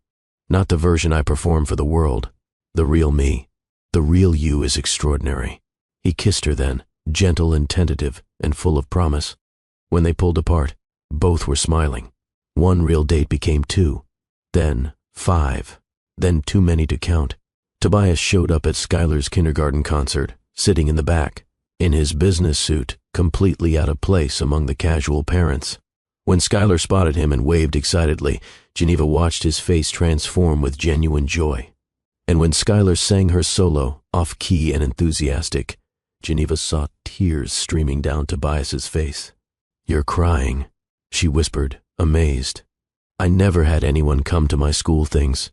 Not the version I perform for the world. The real me. The real you is extraordinary. He kissed her then, gentle and tentative and full of promise. When they pulled apart, both were smiling. One real date became 2. Then 5. Then too many to count. Tobias showed up at Skylar's kindergarten concert, sitting in the back, in his business suit, completely out of place among the casual parents. When Skylar spotted him and waved excitedly, Geneva watched his face transform with genuine joy. And when Skylar sang her solo, off-key and enthusiastic, Geneva saw tears streaming down Tobias's face. You're crying, she whispered, amazed. I never had anyone come to my school things,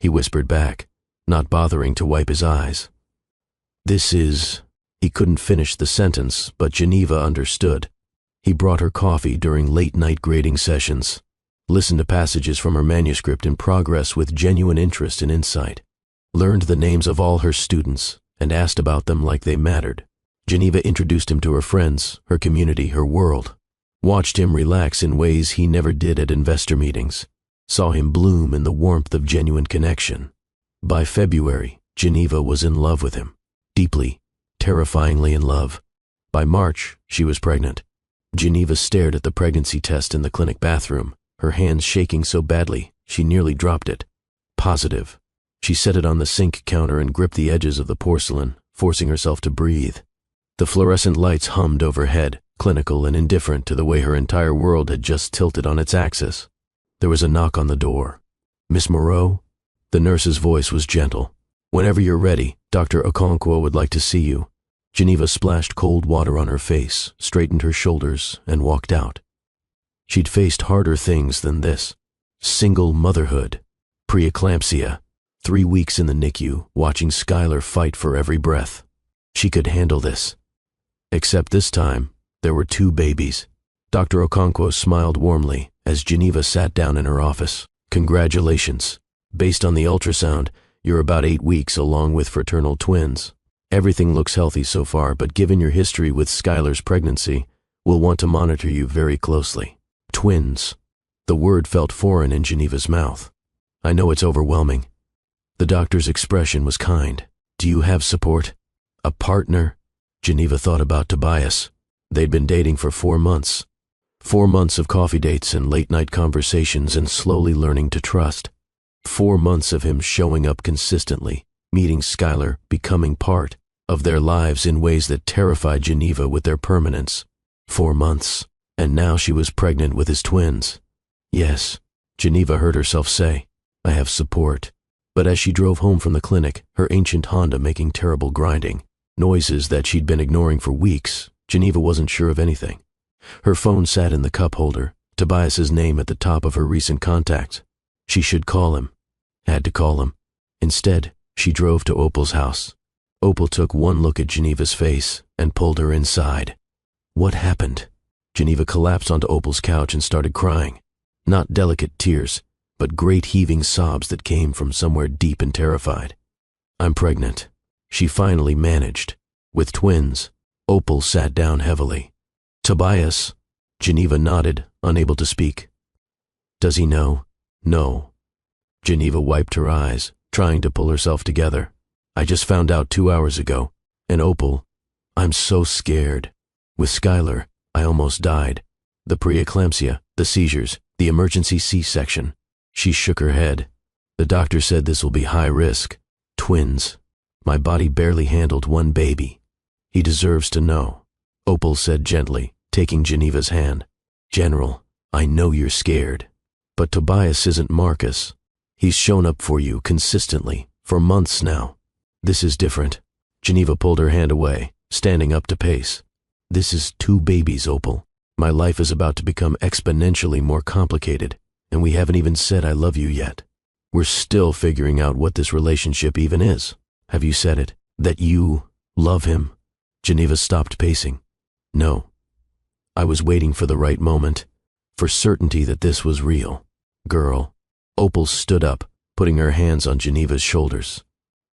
he whispered back, not bothering to wipe his eyes. This is... He couldn't finish the sentence, but Geneva understood. He brought her coffee during late-night grading sessions, listened to passages from her manuscript in progress with genuine interest and insight, learned the names of all her students, and asked about them like they mattered. Geneva introduced him to her friends, her community, her world, watched him relax in ways he never did at investor meetings, saw him bloom in the warmth of genuine connection. By February, Geneva was in love with him, deeply, terrifyingly in love. By March, she was pregnant. Geneva stared at the pregnancy test in the clinic bathroom, her hands shaking so badly she nearly dropped it. Positive. She set it on the sink counter and gripped the edges of the porcelain, forcing herself to breathe. The fluorescent lights hummed overhead, clinical and indifferent to the way her entire world had just tilted on its axis. There was a knock on the door. Miss Moreau? The nurse's voice was gentle. Whenever you're ready, Dr. Okonkwo would like to see you. Geneva splashed cold water on her face, straightened her shoulders, and walked out. She'd faced harder things than this. Single motherhood, preeclampsia, 3 weeks in the NICU, watching Skylar fight for every breath. She could handle this. Except this time, there were 2 babies. Dr. Okonkwo smiled warmly as Geneva sat down in her office. Congratulations. Based on the ultrasound, you're about 8 weeks along with fraternal twins. Everything looks healthy so far, but given your history with Skylar's pregnancy, we'll want to monitor you very closely. Twins. The word felt foreign in Geneva's mouth. I know it's overwhelming. The doctor's expression was kind. Do you have support? A partner? Geneva thought about Tobias. They'd been dating for 4 months. 4 months of coffee dates and late-night conversations and slowly learning to trust. 4 months of him showing up consistently, meeting Skylar, becoming part of their lives in ways that terrified Geneva with their permanence. 4 months, and now she was pregnant with his twins. Yes, Geneva heard herself say, I have support. But as she drove home from the clinic, her ancient Honda making terrible grinding, noises that she'd been ignoring for weeks, Geneva wasn't sure of anything. Her phone sat in the cup holder, Tobias's name at the top of her recent contacts. She should call him. Had to call him. Instead, she drove to Opal's house. Opal took one look at Geneva's face and pulled her inside. What happened? Geneva collapsed onto Opal's couch and started crying. Not delicate tears, but great heaving sobs that came from somewhere deep and terrified. I'm pregnant. She finally managed. With twins. Opal sat down heavily. Tobias. Geneva nodded, unable to speak. Does he know? No. Geneva wiped her eyes, trying to pull herself together. I just found out 2 hours ago. And Opal, I'm so scared. With Skylar, I almost died. The preeclampsia, the seizures, the emergency C-section. She shook her head. The doctor said this will be high risk. Twins. My body barely handled one baby. He deserves to know. Opal said gently, taking Geneva's hand. General, I know you're scared. But Tobias isn't Marcus. He's shown up for you consistently, for months now. This is different. Geneva pulled her hand away, standing up to pace. This is 2 babies, Opal. My life is about to become exponentially more complicated, and we haven't even said I love you yet. We're still figuring out what this relationship even is. Have you said it? That you love him? Geneva stopped pacing. No. I was waiting for the right moment, for certainty that this was real. Girl. Opal stood up, putting her hands on Geneva's shoulders.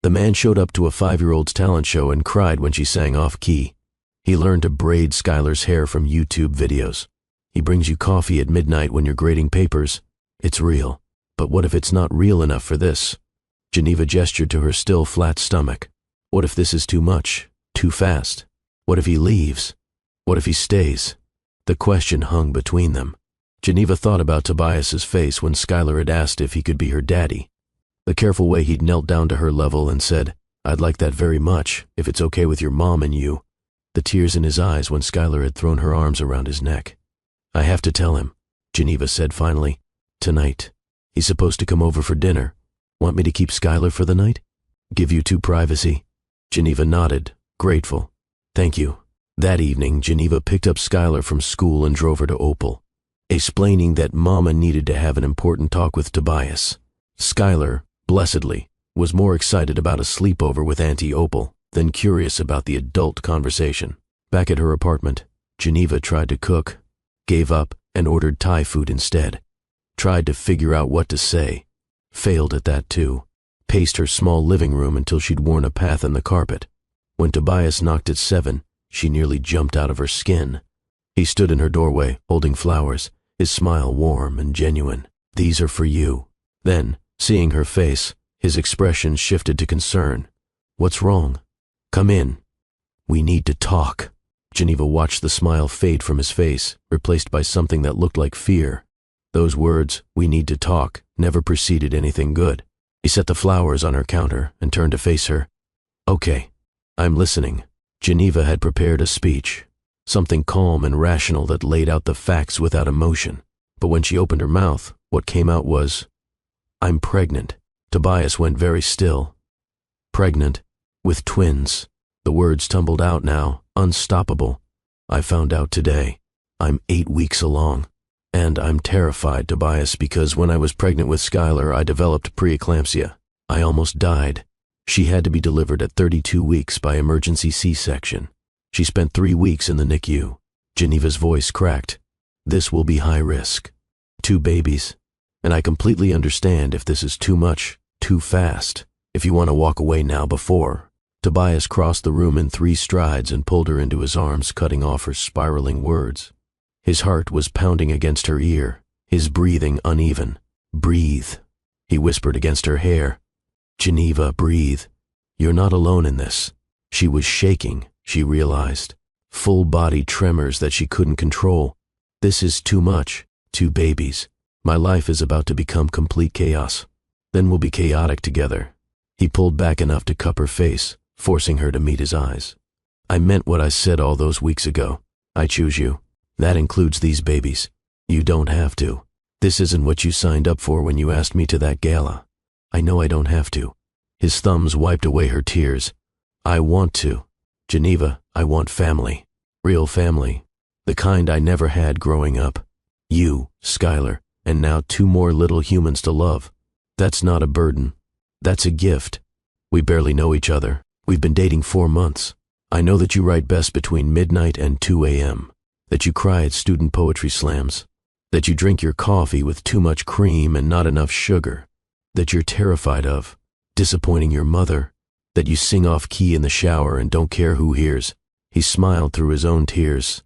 The man showed up to a 5-year-old's talent show and cried when she sang off-key. He learned to braid Skylar's hair from YouTube videos. He brings you coffee at midnight when you're grading papers. It's real. But what if it's not real enough for this? Geneva gestured to her still flat stomach. What if this is too much? Too fast? What if he leaves? What if he stays? The question hung between them. Geneva thought about Tobias's face when Skylar had asked if he could be her daddy. The careful way he'd knelt down to her level and said, I'd like that very much, if it's okay with your mom and you. The tears in his eyes when Skylar had thrown her arms around his neck. I have to tell him, Geneva said finally. Tonight. He's supposed to come over for dinner. Want me to keep Skylar for the night? Give you 2 privacy? Geneva nodded, grateful. Thank you. That evening, Geneva picked up Skylar from school and drove her to Opal, explaining that Mama needed to have an important talk with Tobias. Skylar, blessedly, was more excited about a sleepover with Auntie Opal than curious about the adult conversation. Back at her apartment, Geneva tried to cook, gave up, and ordered Thai food instead. Tried to figure out what to say. Failed at that too. Paced her small living room until she'd worn a path in the carpet. When Tobias knocked at 7, she nearly jumped out of her skin. He stood in her doorway, holding flowers, his smile warm and genuine. These are for you. Then, seeing her face, his expression shifted to concern. What's wrong? Come in. We need to talk. Geneva watched the smile fade from his face, replaced by something that looked like fear. Those words, we need to talk, never preceded anything good. He set the flowers on her counter and turned to face her. Okay, I'm listening. Geneva had prepared a speech, something calm and rational that laid out the facts without emotion. But when she opened her mouth, what came out was, I'm pregnant. Tobias went very still. Pregnant. With twins. The words tumbled out now, unstoppable. I found out today. I'm 8 weeks along. And I'm terrified, Tobias, because when I was pregnant with Skylar, I developed preeclampsia. I almost died. She had to be delivered at 32 weeks by emergency C-section. She spent 3 weeks in the NICU. Geneva's voice cracked. This will be high risk. 2 babies. And I completely understand if this is too much, too fast. If you want to walk away now before. Tobias crossed the room in 3 strides and pulled her into his arms, cutting off her spiraling words. His heart was pounding against her ear, his breathing uneven. Breathe. He whispered against her hair. Geneva, breathe. You're not alone in this. She was shaking, she realized. Full body tremors that she couldn't control. This is too much. 2 babies. My life is about to become complete chaos. Then we'll be chaotic together. He pulled back enough to cup her face, forcing her to meet his eyes. I meant what I said all those weeks ago. I choose you. That includes these babies. You don't have to. This isn't what you signed up for when you asked me to that gala. I know I don't have to. His thumbs wiped away her tears. I want to. Geneva, I want family. Real family. The kind I never had growing up. You, Skylar, and now 2 more little humans to love. That's not a burden. That's a gift. We barely know each other. We've been dating 4 months. I know that you write best between midnight and 2 a.m., that you cry at student poetry slams, that you drink your coffee with too much cream and not enough sugar, that you're terrified of disappointing your mother, that you sing off key in the shower and don't care who hears." He smiled through his own tears.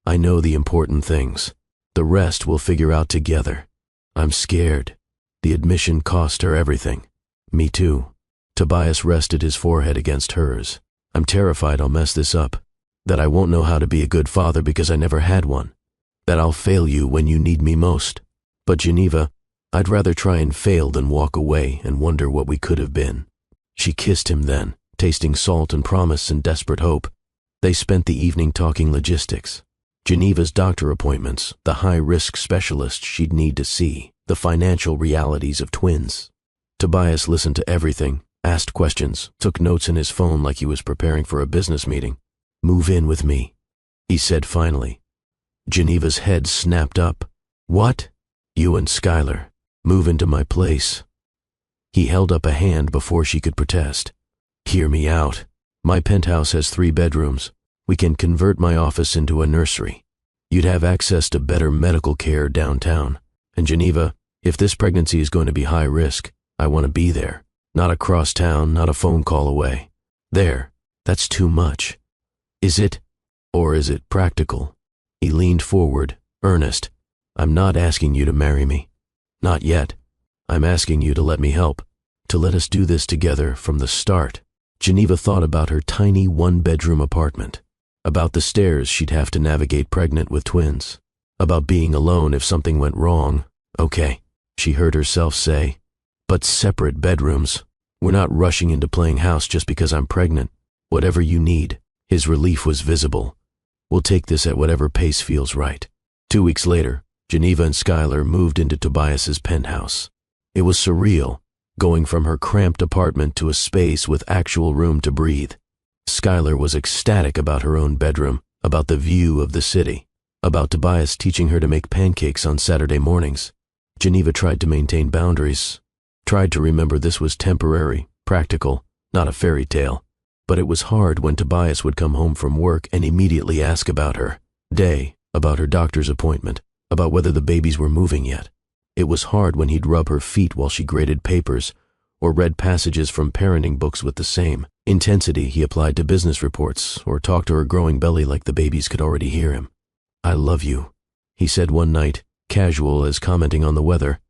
"I know the important things. The rest we'll figure out together. I'm scared." The admission cost her everything. "Me too." Tobias rested his forehead against hers. "I'm terrified I'll mess this up, that I won't know how to be a good father because I never had one, that I'll fail you when you need me most. But Geneva, I'd rather try and fail than walk away and wonder what we could have been." She kissed him then, tasting salt and promise and desperate hope. They spent the evening talking logistics. Geneva's doctor appointments, the high-risk specialist she'd need to see, the financial realities of twins. Tobias listened to everything, asked questions, took notes in his phone like he was preparing for a business meeting. "Move in with me," he said finally. Geneva's head snapped up. "What?" "You and Skylar. Move into my place." He held up a hand before she could protest. "Hear me out. My penthouse has 3 bedrooms. We can convert my office into a nursery. You'd have access to better medical care downtown. And Geneva, if this pregnancy is going to be high risk, I want to be there. Not across town, not a phone call away. There, that's too much. Is it, or is it practical?" He leaned forward, earnest. "I'm not asking you to marry me. Not yet. I'm asking you to let me help, to let us do this together from the start." Geneva thought about her tiny 1-bedroom apartment, about the stairs she'd have to navigate pregnant with twins, about being alone if something went wrong. "Okay," she heard herself say, "but separate bedrooms. We're not rushing into playing house just because I'm pregnant. Whatever you need." His relief was visible. "We'll take this at whatever pace feels right." 2 weeks later, Geneva and Skylar moved into Tobias's penthouse. It was surreal, going from her cramped apartment to a space with actual room to breathe. Skylar was ecstatic about her own bedroom, about the view of the city, about Tobias teaching her to make pancakes on Saturday mornings. Geneva tried to maintain boundaries, tried to remember this was temporary, practical, not a fairy tale. But it was hard when Tobias would come home from work and immediately ask about her day, about her doctor's appointment, about whether the babies were moving yet. It was hard when he'd rub her feet while she graded papers, or read passages from parenting books with the same intensity he applied to business reports, or talked to her growing belly like the babies could already hear him. "I love you," he said one night, casual as commenting on the weather.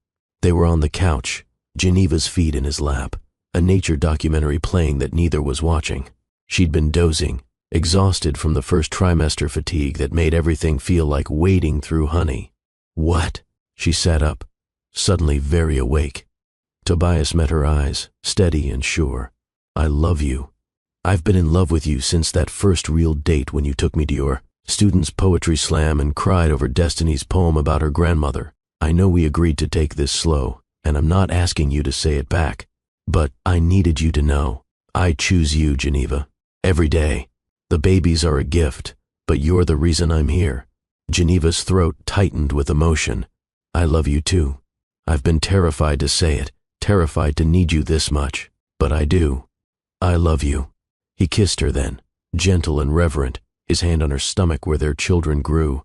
They were on the couch, Geneva's feet in his lap, a nature documentary playing that neither was watching. She'd been dozing, exhausted from the first trimester fatigue that made everything feel like wading through honey. "What?" She sat up, suddenly very awake. Tobias met her eyes, steady and sure. "I love you. I've been in love with you since that first real date when you took me to your student's poetry slam and cried over Destiny's poem about her grandmother. I know we agreed to take this slow, and I'm not asking you to say it back. But I needed you to know. I choose you, Geneva. Every day. The babies are a gift, but you're the reason I'm here." Geneva's throat tightened with emotion. "I love you too. I've been terrified to say it, terrified to need you this much, but I do. I love you." He kissed her then, gentle and reverent, his hand on her stomach where their children grew.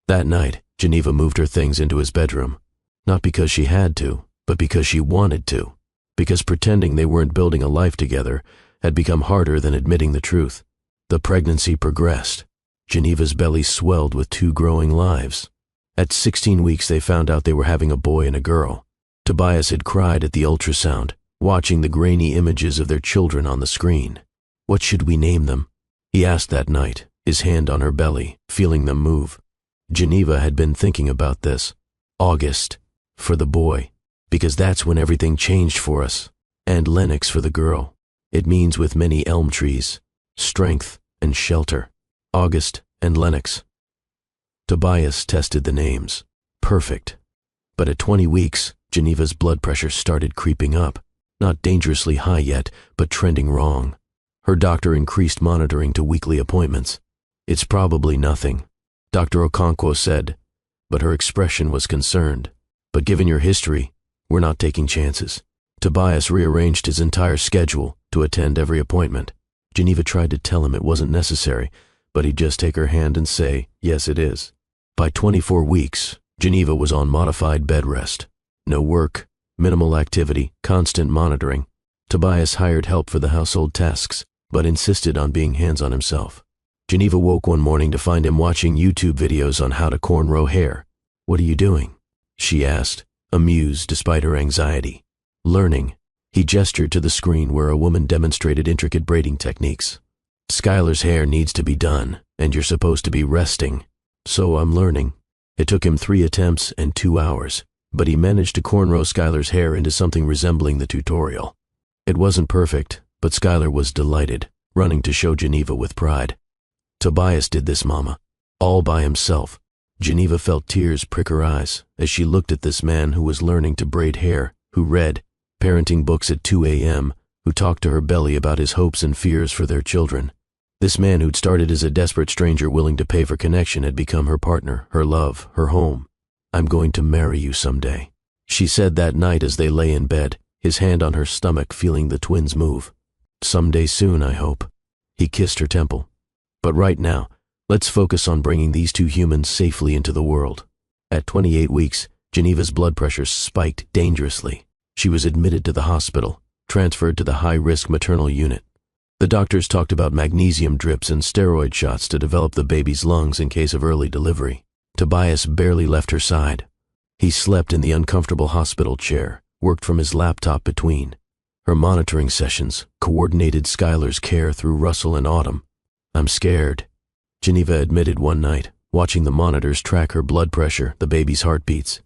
That night, Geneva moved her things into his bedroom, not because she had to, but because she wanted to, because pretending they weren't building a life together had become harder than admitting the truth. The pregnancy progressed. Geneva's belly swelled with 2 growing lives. At 16 weeks, they found out they were having a boy and a girl. Tobias had cried at the ultrasound, watching the grainy images of their children on the screen. "What should we name them?" he asked that night, his hand on her belly, feeling them move. Geneva had been thinking about this. August, for the boy, because that's when everything changed for us, and Lennox for the girl. It means with many elm trees, strength and shelter. August and Lennox. Tobias tested the names. Perfect. But at 20 weeks, Geneva's blood pressure started creeping up. Not dangerously high yet, but trending wrong. Her doctor increased monitoring to weekly appointments. "It's probably nothing," Dr. Okonkwo said, but her expression was concerned. "But given your history, we're not taking chances." Tobias rearranged his entire schedule to attend every appointment. Geneva tried to tell him it wasn't necessary, but he'd just take her hand and say, "Yes, it is." By 24 weeks, Geneva was on modified bed rest. No work, minimal activity, constant monitoring. Tobias hired help for the household tasks, but insisted on being hands-on himself. Geneva woke one morning to find him watching YouTube videos on how to cornrow hair. "What are you doing?" she asked, amused despite her anxiety. "Learning." He gestured to the screen where a woman demonstrated intricate braiding techniques. "Skylar's hair needs to be done, and you're supposed to be resting. So I'm learning." It took him 3 attempts and 2 hours, but he managed to cornrow Skylar's hair into something resembling the tutorial. It wasn't perfect, but Skylar was delighted, running to show Geneva with pride. "Tobias did this, Mama, all by himself." Geneva felt tears prick her eyes as she looked at this man who was learning to braid hair, who read parenting books at 2 a.m., who talked to her belly about his hopes and fears for their children. This man who'd started as a desperate stranger willing to pay for connection had become her partner, her love, her home. "I'm going to marry you someday," she said that night as they lay in bed, his hand on her stomach feeling the twins move. "Someday soon, I hope." He kissed her temple. "But right now, let's focus on bringing these 2 humans safely into the world." At 28 weeks, Geneva's blood pressure spiked dangerously. She was admitted to the hospital, transferred to the high-risk maternal unit. The doctors talked about magnesium drips and steroid shots to develop the baby's lungs in case of early delivery. Tobias barely left her side. He slept in the uncomfortable hospital chair, worked from his laptop between. Her monitoring sessions coordinated Skylar's care through Russell and Autumn. "I'm scared," Geneva admitted one night, watching the monitors track her blood pressure, the baby's heartbeats.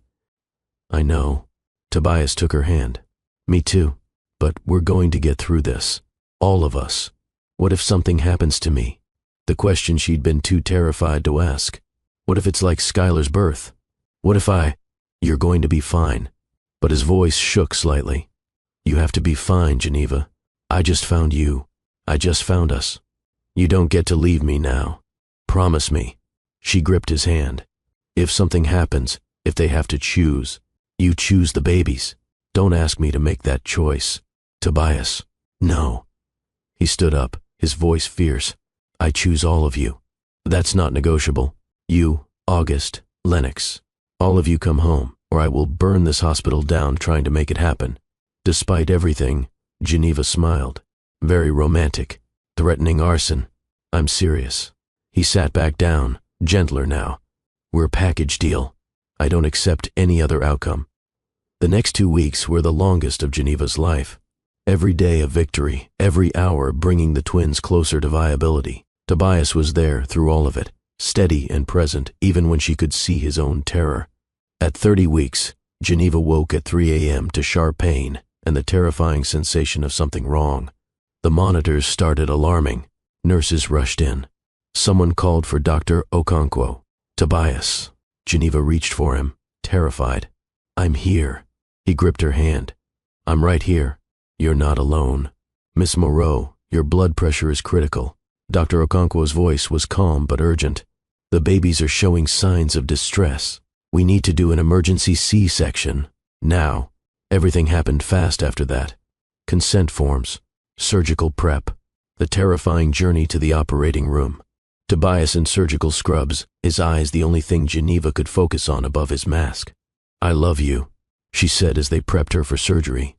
"I know." Tobias took her hand. "Me too. But we're going to get through this. All of us. What if something happens to me?" The question she'd been too terrified to ask. What if it's like Skylar's birth? What if "You're going to be fine." But his voice shook slightly. "You have to be fine, Geneva. I just found you. I just found us. You don't get to leave me now. Promise me." She gripped his hand. "If something happens, if they have to choose, you choose the babies. Don't ask me to make that choice. Tobias." "No." He stood up, his voice fierce. "I choose all of you. That's not negotiable. You, August, Lennox. All of you come home, or I will burn this hospital down trying to make it happen." Despite everything, Geneva smiled. Very romantic, threatening arson. "I'm serious." He sat back down, gentler now. "We're a package deal. I don't accept any other outcome." The next 2 weeks were the longest of Geneva's life. Every day a victory, every hour bringing the twins closer to viability. Tobias was there through all of it, steady and present even when she could see his own terror. At 30 weeks, Geneva woke at 3 a.m. to sharp pain and the terrifying sensation of something wrong. The monitors started alarming. Nurses rushed in. Someone called for Dr. Okonkwo. "Tobias." Geneva reached for him, terrified. "I'm here." He gripped her hand. "I'm right here. You're not alone. Miss Moreau, your blood pressure is critical." Dr. Okonkwo's voice was calm but urgent. "The babies are showing signs of distress. We need to do an emergency C-section. Now." Everything happened fast after that. Consent forms, surgical prep, the terrifying journey to the operating room. Tobias in surgical scrubs, his eyes the only thing Geneva could focus on above his mask. "I love you," she said as they prepped her for surgery.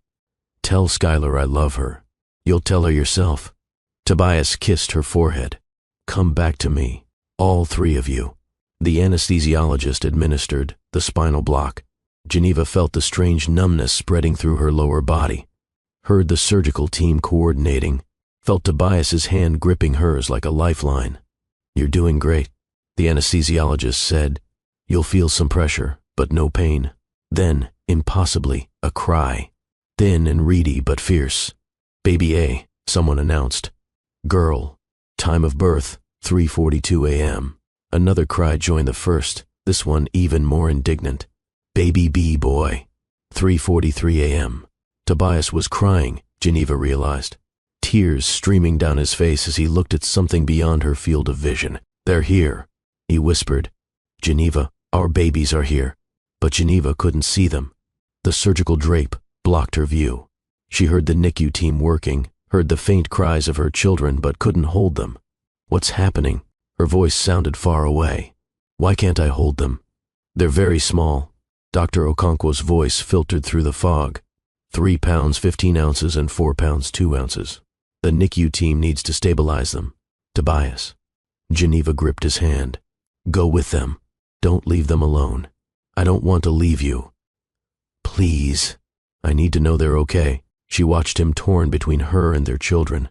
"Tell Skylar I love her. You'll tell her yourself." Tobias kissed her forehead. "Come back to me, all 3 of you." The anesthesiologist administered the spinal block. Geneva felt the strange numbness spreading through her lower body, heard the surgical team coordinating, felt Tobias's hand gripping hers like a lifeline. "You're doing great," the anesthesiologist said. "You'll feel some pressure, but no pain." Then, impossibly, a cry. Thin and reedy but fierce. "Baby A," someone announced. "Girl. Time of birth, 3:42 a.m. Another cry joined the first, this one even more indignant. "Baby B boy. 3:43 a.m. Tobias was crying, Geneva realized. Tears streaming down his face as he looked at something beyond her field of vision. "They're here," he whispered. "Geneva, our babies are here." But Geneva couldn't see them. The surgical drape blocked her view. She heard the NICU team working, heard the faint cries of her children but couldn't hold them. What's happening? Her voice sounded far away. Why can't I hold them? They're very small. Dr. Okonkwo's voice filtered through the fog. 3 pounds 15 ounces and 4 pounds 2 ounces. The NICU team needs to stabilize them. Tobias. Geneva gripped his hand. Go with them. Don't leave them alone. I don't want to leave you. Please. I need to know they're okay. She watched him torn between her and their children.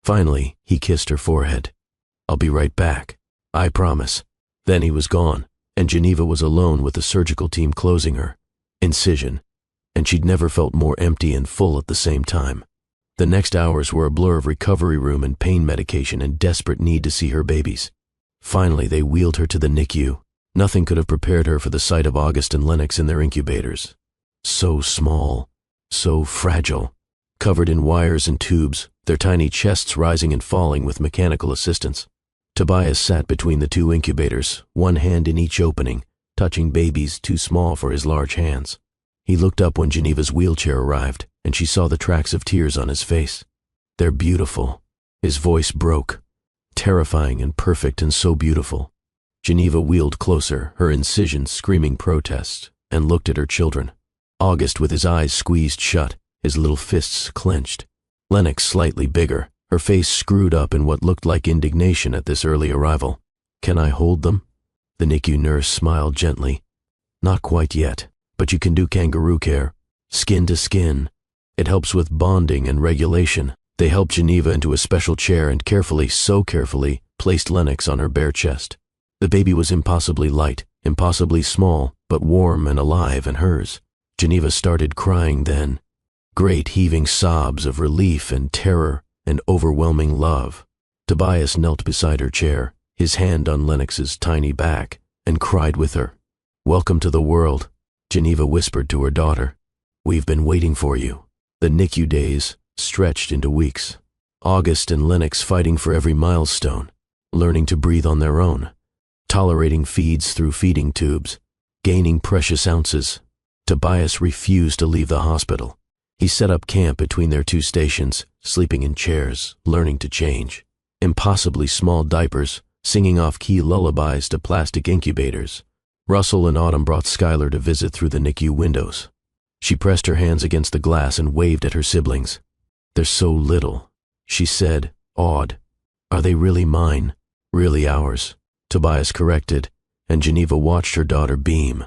Finally, he kissed her forehead. I'll be right back. I promise. Then he was gone, and Geneva was alone with the surgical team closing her incision, and she'd never felt more empty and full at the same time. The next hours were a blur of recovery room and pain medication and desperate need to see her babies. Finally, they wheeled her to the NICU. Nothing could have prepared her for the sight of August and Lennox in their incubators. So small, so fragile, covered in wires and tubes, their tiny chests rising and falling with mechanical assistance. Tobias sat between the 2 incubators, one hand in each opening, touching babies too small for his large hands. He looked up when Geneva's wheelchair arrived, and she saw the tracks of tears on his face. They're beautiful. His voice broke. Terrifying and perfect and so beautiful. Geneva wheeled closer, her incisions screaming protest, and looked at her children. August with his eyes squeezed shut, his little fists clenched. Lennox slightly bigger, her face screwed up in what looked like indignation at this early arrival. Can I hold them? The NICU nurse smiled gently. Not quite yet, but you can do kangaroo care. Skin to skin. It helps with bonding and regulation. They helped Geneva into a special chair and carefully, so carefully, placed Lennox on her bare chest. The baby was impossibly light, impossibly small, but warm and alive and hers. Geneva started crying then. Great heaving sobs of relief and terror and overwhelming love. Tobias knelt beside her chair, his hand on Lennox's tiny back, and cried with her. Welcome to the world, Geneva whispered to her daughter. We've been waiting for you. The NICU days stretched into weeks. August and Lennox fighting for every milestone, learning to breathe on their own, tolerating feeds through feeding tubes, gaining precious ounces. Tobias refused to leave the hospital. He set up camp between their 2 stations, sleeping in chairs, learning to change. Impossibly small diapers, singing off-key lullabies to plastic incubators. Russell and Autumn brought Skylar to visit through the NICU windows. She pressed her hands against the glass and waved at her siblings. They're so little, she said, awed. Are they really mine? Really ours? Tobias corrected, and Geneva watched her daughter beam.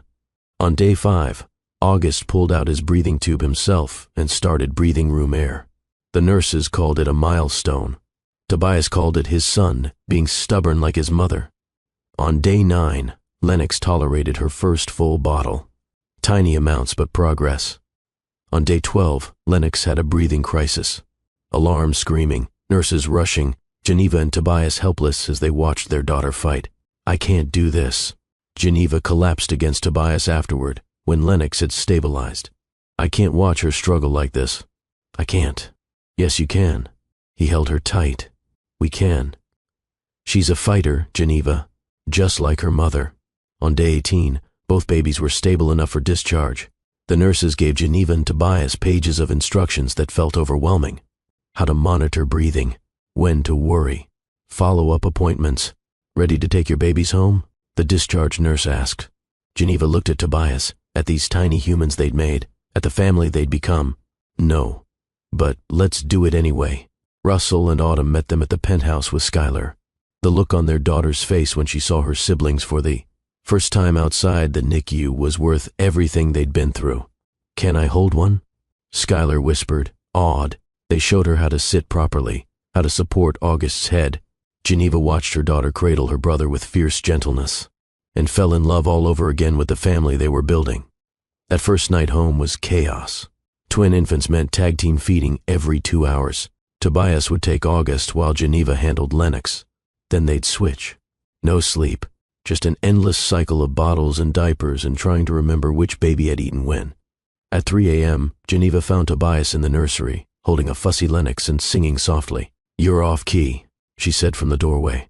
On day 5, August pulled out his breathing tube himself and started breathing room air. The nurses called it a milestone. Tobias called it his son, being stubborn like his mother. On day 9, Lennox tolerated her first full bottle. Tiny amounts, but progress. On day 12, Lennox had a breathing crisis. Alarms screaming, nurses rushing, Geneva and Tobias helpless as they watched their daughter fight. I can't do this. Geneva collapsed against Tobias afterward, when Lennox had stabilized. I can't watch her struggle like this. I can't. Yes, you can. He held her tight. We can. She's a fighter, Geneva, just like her mother. On day 18, both babies were stable enough for discharge. The nurses gave Geneva and Tobias pages of instructions that felt overwhelming. How to monitor breathing, when to worry, follow-up appointments. Ready to take your babies home? The discharge nurse asked. Geneva looked at Tobias, at these tiny humans they'd made, at the family they'd become. No, but let's do it anyway. Russell and Autumn met them at the penthouse with Skylar. The look on their daughter's face when she saw her siblings for the first time outside the NICU was worth everything they'd been through. Can I hold one? Skylar whispered, awed. They showed her how to sit properly, how to support August's head. Geneva watched her daughter cradle her brother with fierce gentleness, and fell in love all over again with the family they were building. That first night home was chaos. Twin infants meant tag team feeding every 2 hours. Tobias would take August while Geneva handled Lennox. Then they'd switch. No sleep, just an endless cycle of bottles and diapers and trying to remember which baby had eaten when. At 3 a.m., Geneva found Tobias in the nursery, holding a fussy Lennox and singing softly. You're off key, she said from the doorway.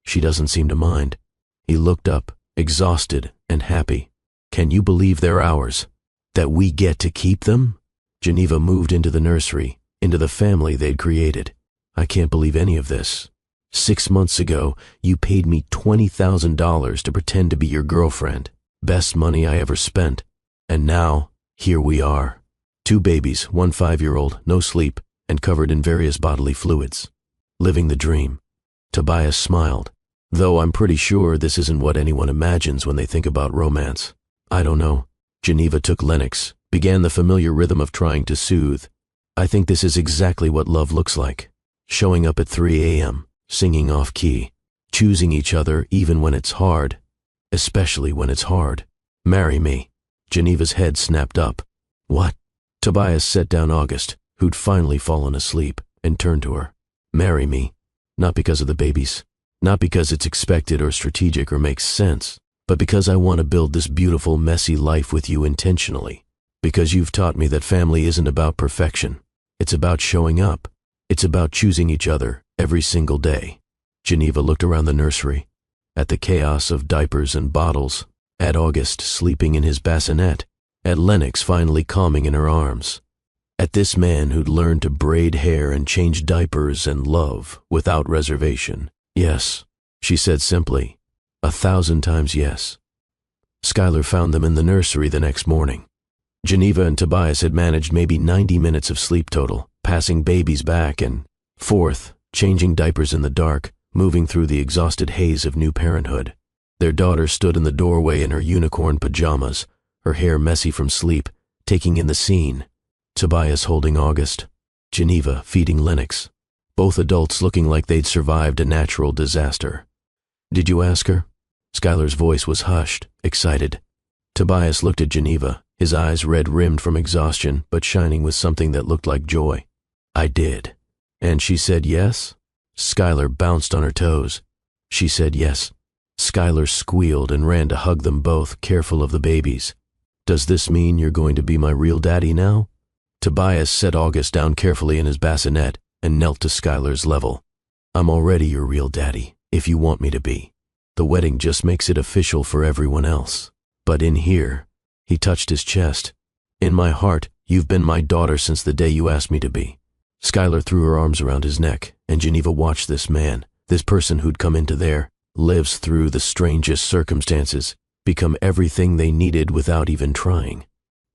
She doesn't seem to mind. He looked up, exhausted and happy. Can you believe they're ours? That we get to keep them? Geneva moved into the nursery, into the family they'd created. I can't believe any of this. 6 months ago, you paid me $20,000 to pretend to be your girlfriend. Best money I ever spent. And now, here we are. 2 babies, 1 5-year-old, no sleep, and covered in various bodily fluids. Living the dream. Tobias smiled. Though I'm pretty sure this isn't what anyone imagines when they think about romance. I don't know. Geneva took Lennox, began the familiar rhythm of trying to soothe. I think this is exactly what love looks like. Showing up at 3 a.m., singing off-key, choosing each other even when it's hard, especially when it's hard. Marry me. Geneva's head snapped up. What? Tobias set down August, who'd finally fallen asleep, and turned to her. Marry me. Not because of the babies. Not because it's expected or strategic or makes sense, but because I want to build this beautiful, messy life with you intentionally. Because you've taught me that family isn't about perfection. It's about showing up. It's about choosing each other every single day. Geneva looked around the nursery, at the chaos of diapers and bottles, at August sleeping in his bassinet, at Lennox finally calming in her arms, at this man who'd learned to braid hair and change diapers and love without reservation. Yes, she said simply, 1,000 times yes. Skylar found them in the nursery the next morning. Geneva and Tobias had managed maybe 90 minutes of sleep total, passing babies back and forth, changing diapers in the dark, moving through the exhausted haze of new parenthood. Their daughter stood in the doorway in her unicorn pajamas, her hair messy from sleep, taking in the scene. Tobias holding August, Geneva feeding Lennox, both adults looking like they'd survived a natural disaster. Did you ask her? Skylar's voice was hushed, excited. Tobias looked at Geneva, his eyes red-rimmed from exhaustion but shining with something that looked like joy. I did. And she said yes? Skylar bounced on her toes. She said yes. Skylar squealed and ran to hug them both, careful of the babies. Does this mean you're going to be my real daddy now? Tobias set August down carefully in his bassinet and knelt to Skylar's level. I'm already your real daddy, if you want me to be. The wedding just makes it official for everyone else. But in here, he touched his chest. In my heart, you've been my daughter since the day you asked me to be. Skylar threw her arms around his neck, and Geneva watched this man, this person who'd come into their lives through the strangest circumstances, become everything they needed without even trying.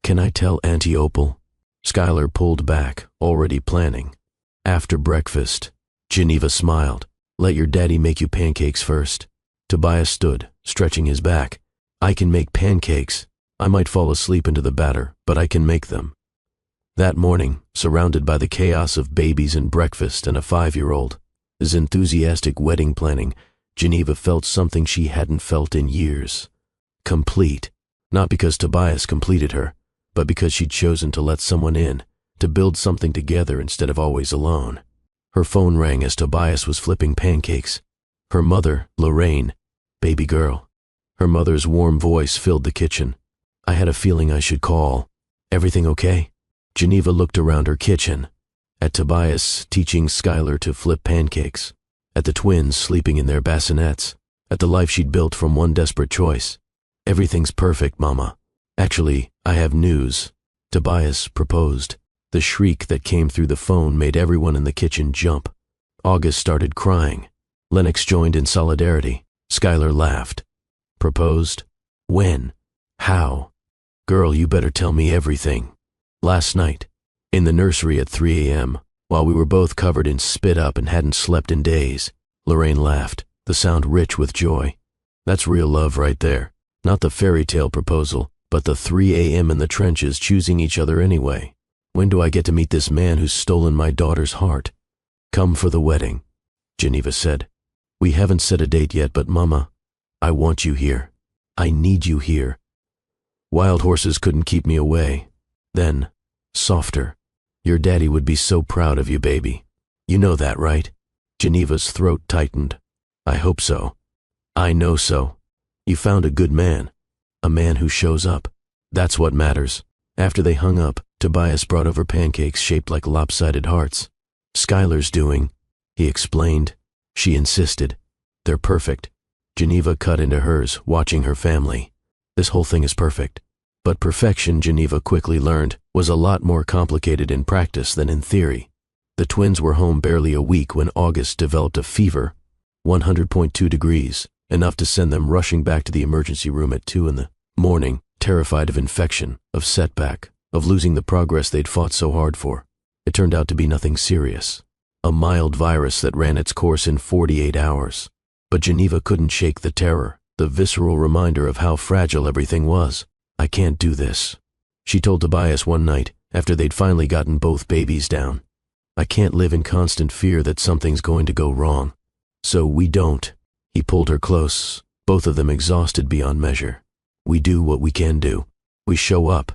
Can I tell Auntie Opal? Skylar pulled back, already planning. After breakfast. Geneva smiled. Let your daddy make you pancakes first. Tobias stood, stretching his back. I can make pancakes. I might fall asleep into the batter, but I can make them. That morning, surrounded by the chaos of babies and breakfast and a 5-year-old, his enthusiastic wedding planning, Geneva felt something she hadn't felt in years. Complete. Not because Tobias completed her, but because she'd chosen to let someone in, to build something together instead of always alone. Her phone rang as Tobias was flipping pancakes. Her mother, Lorraine, baby girl. Her mother's warm voice filled the kitchen. I had a feeling I should call. Everything okay? Geneva looked around her kitchen, at Tobias teaching Skylar to flip pancakes, at the twins sleeping in their bassinets, at the life she'd built from one desperate choice. Everything's perfect, Mama. Actually, I have news. Tobias proposed. The shriek that came through the phone made everyone in the kitchen jump. August started crying. Lennox joined in solidarity. Skylar laughed. Proposed? When? How? Girl, you better tell me everything. Last night, in the nursery at 3 a.m., while we were both covered in spit up and hadn't slept in days. Lorraine laughed, the sound rich with joy. That's real love right there. Not the fairy tale proposal, but the 3 a.m. in the trenches choosing each other anyway. When do I get to meet this man who's stolen my daughter's heart? Come for the wedding, Geneva said. We haven't set a date yet, but Mama, I want you here. I need you here. Wild horses couldn't keep me away. Then, softer. Your daddy would be so proud of you, baby. You know that, right? Geneva's throat tightened. I hope so. I know so. You found a good man. A man who shows up. That's what matters. After they hung up, Tobias brought over pancakes shaped like lopsided hearts. Skylar's doing, he explained. She insisted. They're perfect. Geneva cut into hers, watching her family. This whole thing is perfect. But perfection, Geneva quickly learned, was a lot more complicated in practice than in theory. The twins were home barely a week when August developed a fever, 100.2 degrees, enough to send them rushing back to the emergency room at 2 in the morning, terrified of infection, of setback, of losing the progress they'd fought so hard for. It turned out to be nothing serious, a mild virus that ran its course in 48 hours. But Geneva couldn't shake the terror, the visceral reminder of how fragile everything was. "I can't do this," she told Tobias one night after they'd finally gotten both babies down. "I can't live in constant fear that something's going to go wrong." "So we don't." He pulled her close, both of them exhausted beyond measure. "We do what we can do. We show up.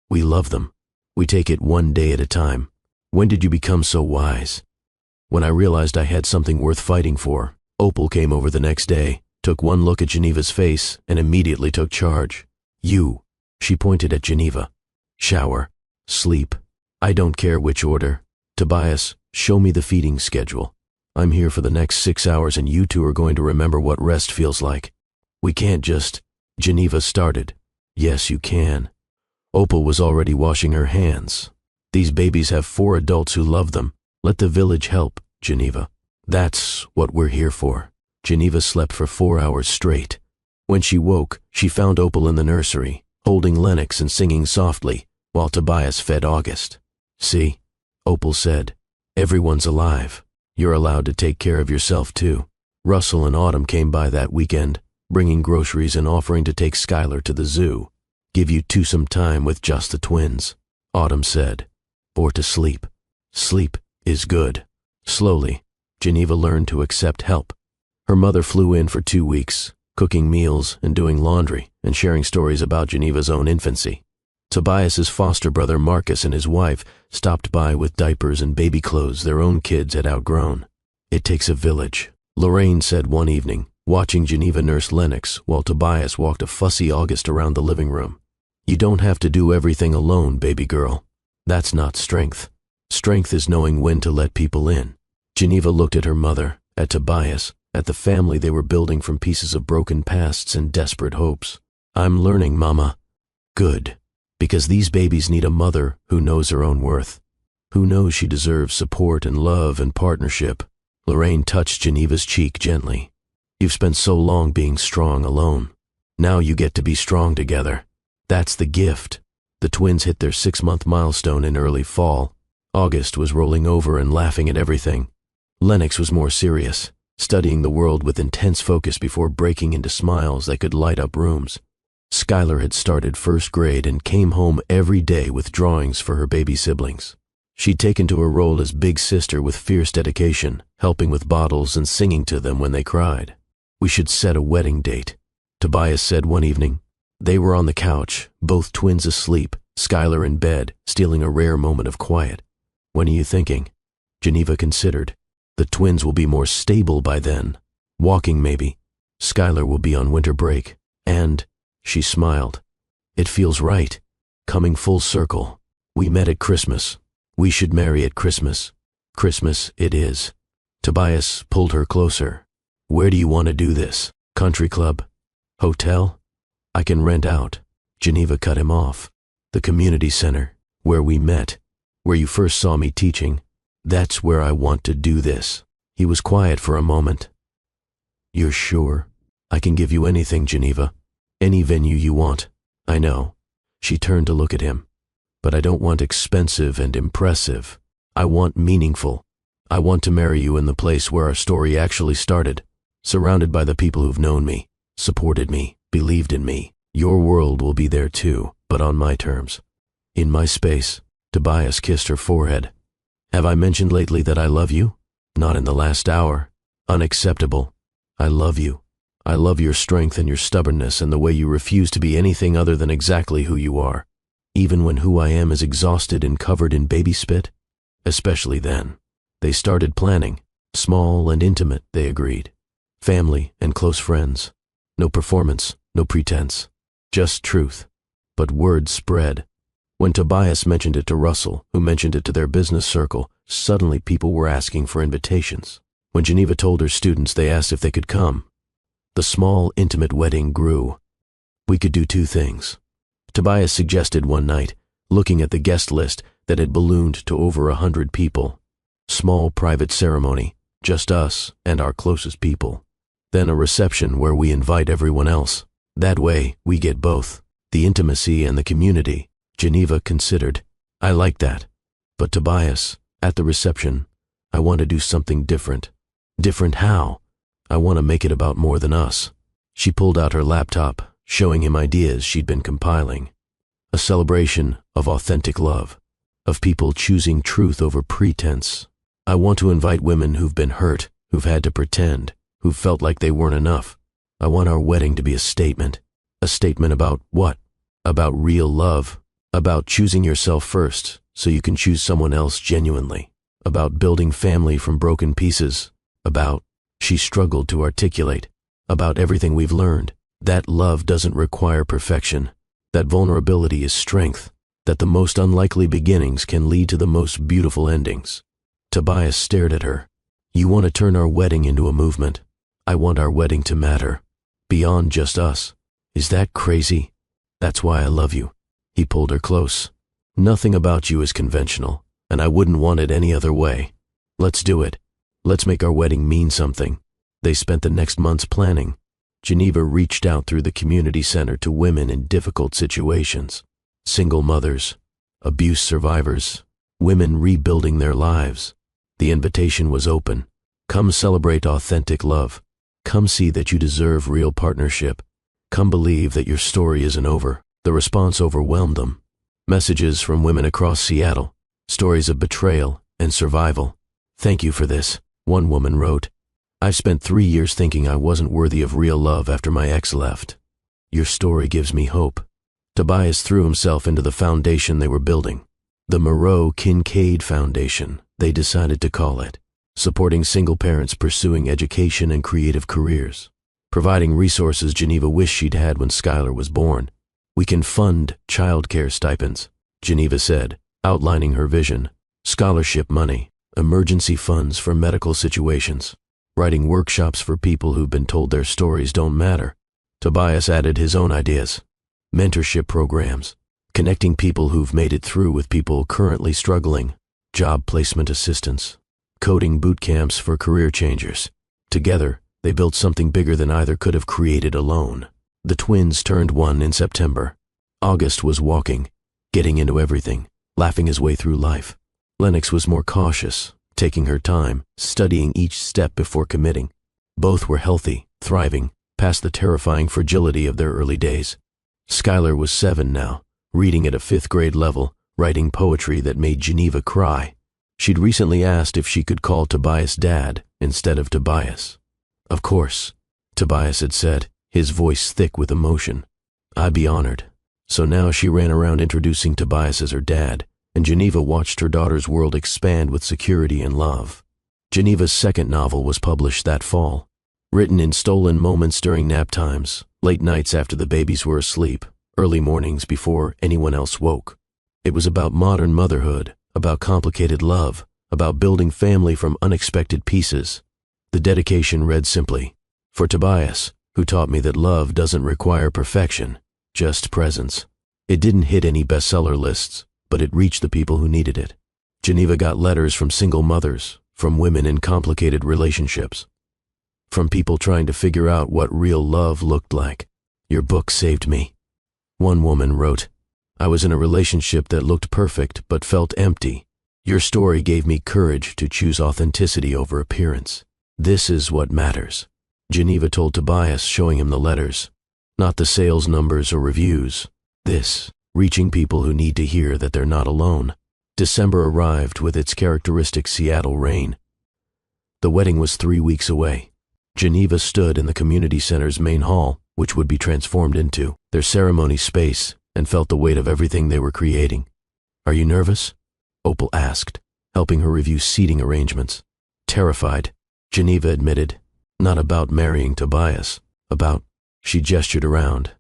We love them. We take it one day at a time. When did you become so wise?" "When I realized I had something worth fighting for." Opal came over the next day, took one look at Geneva's face, and immediately took charge. "You," she pointed at Geneva. "Shower. Sleep. I don't care which order. Tobias, show me the feeding schedule. I'm here for the next 6 hours and you two are going to remember what rest feels like. We can't just—" Geneva started. "Yes, you can." Opal was already washing her hands. "These babies have 4 adults who love them. Let the village help, Geneva. That's what we're here for." Geneva slept for 4 hours straight. When she woke, she found Opal in the nursery, holding Lennox and singing softly, while Tobias fed August. "See," Opal said, "everyone's alive. You're allowed to take care of yourself too." Russell and Autumn came by that weekend, bringing groceries and offering to take Skylar to the zoo. "Give you two some time with just the twins," Autumn said, "or to sleep. Sleep is good." Slowly, Geneva learned to accept help. Her mother flew in for 2 weeks, cooking meals and doing laundry and sharing stories about Geneva's own infancy. Tobias's foster brother Marcus and his wife stopped by with diapers and baby clothes their own kids had outgrown. "It takes a village," Lorraine said one evening, watching Geneva nurse Lennox while Tobias walked a fussy August around the living room. "You don't have to do everything alone, baby girl. That's not strength. Strength is knowing when to let people in." Geneva looked at her mother, at Tobias, at the family they were building from pieces of broken pasts and desperate hopes. "I'm learning, Mama." "Good. Because these babies need a mother who knows her own worth, who knows she deserves support and love and partnership." Lorraine touched Geneva's cheek gently. "You've spent so long being strong alone. Now you get to be strong together. That's the gift." The twins hit their 6-month milestone in early fall. August was rolling over and laughing at everything. Lennox was more serious, studying the world with intense focus before breaking into smiles that could light up rooms. Skylar had started 1st grade and came home every day with drawings for her baby siblings. She'd taken to her role as big sister with fierce dedication, helping with bottles and singing to them when they cried. "We should set a wedding date," Tobias said one evening. They were on the couch, both twins asleep, Skylar in bed, stealing a rare moment of quiet. "When are you thinking?" Geneva considered. "The twins will be more stable by then. Walking maybe. Skylar will be on winter break. And," she smiled, "it feels right. Coming full circle. We met at Christmas. We should marry at Christmas. Christmas it is." Tobias pulled her closer. "Where do you want to do this? Country club? Hotel? I can rent out." Geneva cut him off. "The community center, where we met, where you first saw me teaching. That's where I want to do this." He was quiet for a moment. "You're sure? I can give you anything, Geneva. Any venue you want." "I know." She turned to look at him. "But I don't want expensive and impressive. I want meaningful. I want to marry you in the place where our story actually started, surrounded by the people who've known me, supported me, believed in me. Your world will be there too, but on my terms. In my space." Tobias kissed her forehead. "Have I mentioned lately that I love you? Not in the last hour. Unacceptable. I love you. I love your strength and your stubbornness and the way you refuse to be anything other than exactly who you are, even when who I am is exhausted and covered in baby spit. Especially then." They started planning. Small and intimate, they agreed. Family and close friends. No performance, no pretense. Just truth. But word spread. When Tobias mentioned it to Russell, who mentioned it to their business circle, suddenly people were asking for invitations. When Geneva told her students, they asked if they could come. The small, intimate wedding grew. "We could do 2 things," Tobias suggested one night, looking at the guest list that had ballooned to over 100 people. Small private ceremony, just us and our closest people. Then a reception where we invite everyone else. That way, we get both, the intimacy and the community. Geneva considered. I like that. But Tobias, at the reception, I want to do something different. Different how? I want to make it about more than us. She pulled out her laptop, showing him ideas she'd been compiling. A celebration of authentic love, of people choosing truth over pretense. I want to invite women who've been hurt, who've had to pretend, who've felt like they weren't enough. I want our wedding to be a statement. A statement about what? About real love. About choosing yourself first so you can choose someone else genuinely. About building family from broken pieces. About, she struggled to articulate, about everything we've learned. That love doesn't require perfection. That vulnerability is strength. That the most unlikely beginnings can lead to the most beautiful endings. Tobias stared at her. You want to turn our wedding into a movement. I want our wedding to matter. Beyond just us. Is that crazy? That's why I love you. He pulled her close. Nothing about you is conventional, and I wouldn't want it any other way. Let's do it. Let's make our wedding mean something. They spent the next months planning. Geneva reached out through the community center to women in difficult situations. Single mothers, abuse survivors, women rebuilding their lives. The invitation was open. Come celebrate authentic love. Come see that you deserve real partnership. Come believe that your story isn't over. The response overwhelmed them. Messages from women across Seattle, stories of betrayal and survival. Thank you for this, one woman wrote. I've spent 3 years thinking I wasn't worthy of real love after my ex left. Your story gives me hope. Tobias threw himself into the foundation they were building. The Moreau-Kincaid Foundation, they decided to call it, supporting single parents pursuing education and creative careers, providing resources Geneva wished she'd had when Skylar was born. We can fund childcare stipends, Geneva said, outlining her vision, scholarship money, emergency funds for medical situations, writing workshops for people who've been told their stories don't matter. Tobias added his own ideas, mentorship programs, connecting people who've made it through with people currently struggling, job placement assistance, coding boot camps for career changers. Together, they built something bigger than either could have created alone. The twins turned 1 in September. August was walking, getting into everything, laughing his way through life. Lennox was more cautious, taking her time, studying each step before committing. Both were healthy, thriving, past the terrifying fragility of their early days. Skylar was 7 now, reading at a 5th grade level, writing poetry that made Geneva cry. She'd recently asked if she could call Tobias Dad instead of Tobias. Of course, Tobias had said, his voice thick with emotion. I'd be honored. So now she ran around introducing Tobias as her dad, and Geneva watched her daughter's world expand with security and love. Geneva's second novel was published that fall, written in stolen moments during nap times, late nights after the babies were asleep, early mornings before anyone else woke. It was about modern motherhood, about complicated love, about building family from unexpected pieces. The dedication read simply, for Tobias, who taught me that love doesn't require perfection, just presence. It didn't hit any bestseller lists, but it reached the people who needed it. Geneva got letters from single mothers, from women in complicated relationships, from people trying to figure out what real love looked like. Your book saved me. One woman wrote, I was in a relationship that looked perfect but felt empty. Your story gave me courage to choose authenticity over appearance. This is what matters. Geneva told Tobias, showing him the letters. Not the sales numbers or reviews. This, reaching people who need to hear that they're not alone. December arrived with its characteristic Seattle rain. The wedding was 3 weeks away. Geneva stood in the community center's main hall, which would be transformed into their ceremony space, and felt the weight of everything they were creating. Are you nervous? Opal asked, helping her review seating arrangements. Terrified, Geneva admitted. Not about marrying Tobias, about, she gestured around.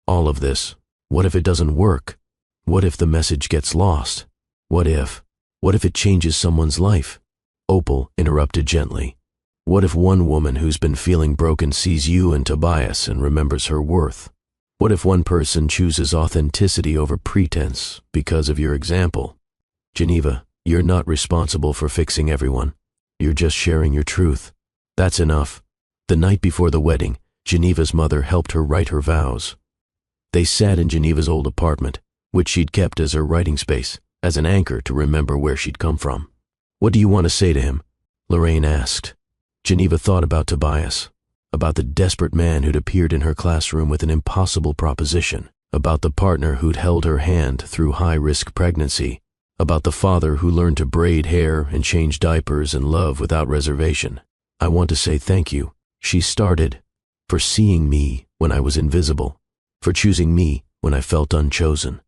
All of this, what if it doesn't work? What if the message gets lost? What if it changes someone's life? Opal interrupted gently. What if one woman who's been feeling broken sees you and Tobias and remembers her worth? What if one person chooses authenticity over pretense because of your example? Geneva, You're not responsible for fixing everyone. You're just sharing your truth. That's enough. The night before the wedding, Geneva's mother helped her write her vows. They sat in Geneva's old apartment, which she'd kept as her writing space, as an anchor to remember where she'd come from. "What do you want to say to him?" Lorraine asked. Geneva thought about Tobias, about the desperate man who'd appeared in her classroom with an impossible proposition, about the partner who'd held her hand through high-risk pregnancy, about the father who learned to braid hair and change diapers and love without reservation. "I want to say thank you," she started, "for seeing me when I was invisible, for choosing me when I felt unchosen,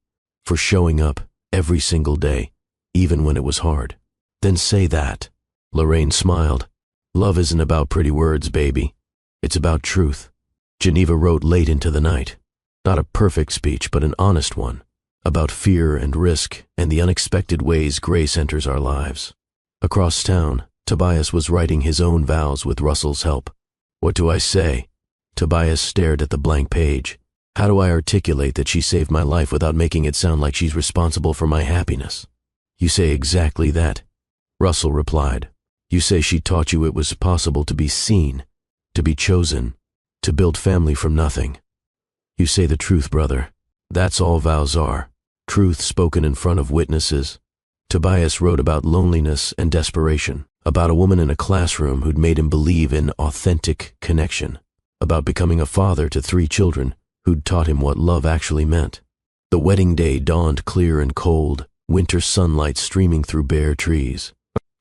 for showing up every single day, even when it was hard." "Then say that." Lorraine smiled. "Love isn't about pretty words, baby. It's about truth." Geneva wrote late into the night. Not a perfect speech, but an honest one, about fear and risk and the unexpected ways grace enters our lives. Across town, Tobias was writing his own vows with Russell's help. "What do I say?" Tobias stared at the blank page. "How do I articulate that she saved my life without making it sound like she's responsible for my happiness?" "You say exactly that," Russell replied. "You say she taught you it was possible to be seen, to be chosen, to build family from nothing. You say the truth, brother. That's all vows are. Truth spoken in front of witnesses." Tobias wrote about loneliness and desperation, about a woman in a classroom who'd made him believe in authentic connection, about becoming a father to 3 children who'd taught him what love actually meant. The wedding day dawned clear and cold, winter sunlight streaming through bare trees.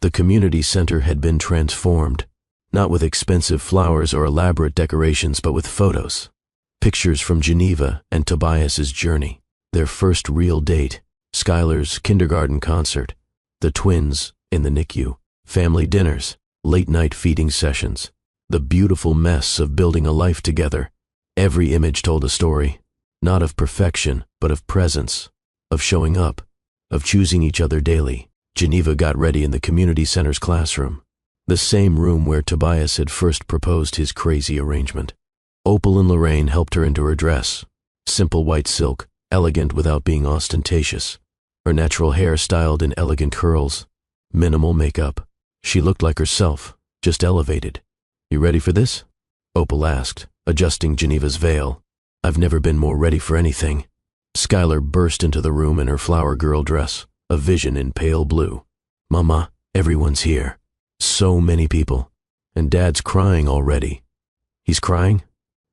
The community center had been transformed, not with expensive flowers or elaborate decorations, but with photos. Pictures from Geneva and Tobias's journey, their first real date, Skylar's kindergarten concert, the twins in the NICU, family dinners, late-night feeding sessions, the beautiful mess of building a life together. Every image told a story, not of perfection, but of presence, of showing up, of choosing each other daily. Geneva got ready in the community center's classroom, the same room where Tobias had first proposed his crazy arrangement. Opal and Lorraine helped her into her dress, simple white silk, elegant without being ostentatious, her natural hair styled in elegant curls, minimal makeup. She looked like herself, just elevated. "You ready for this?" Opal asked, adjusting Geneva's veil. "I've never been more ready for anything." Skylar burst into the room in her flower girl dress, a vision in pale blue. "Mama, everyone's here. So many people. And Dad's crying already." "He's crying?"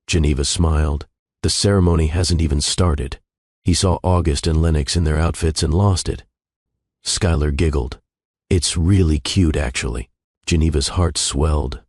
Geneva smiled. "The ceremony hasn't even started. He saw August and Lennox in their outfits and lost it." Skylar giggled. "It's really cute, actually." Geneva's heart swelled.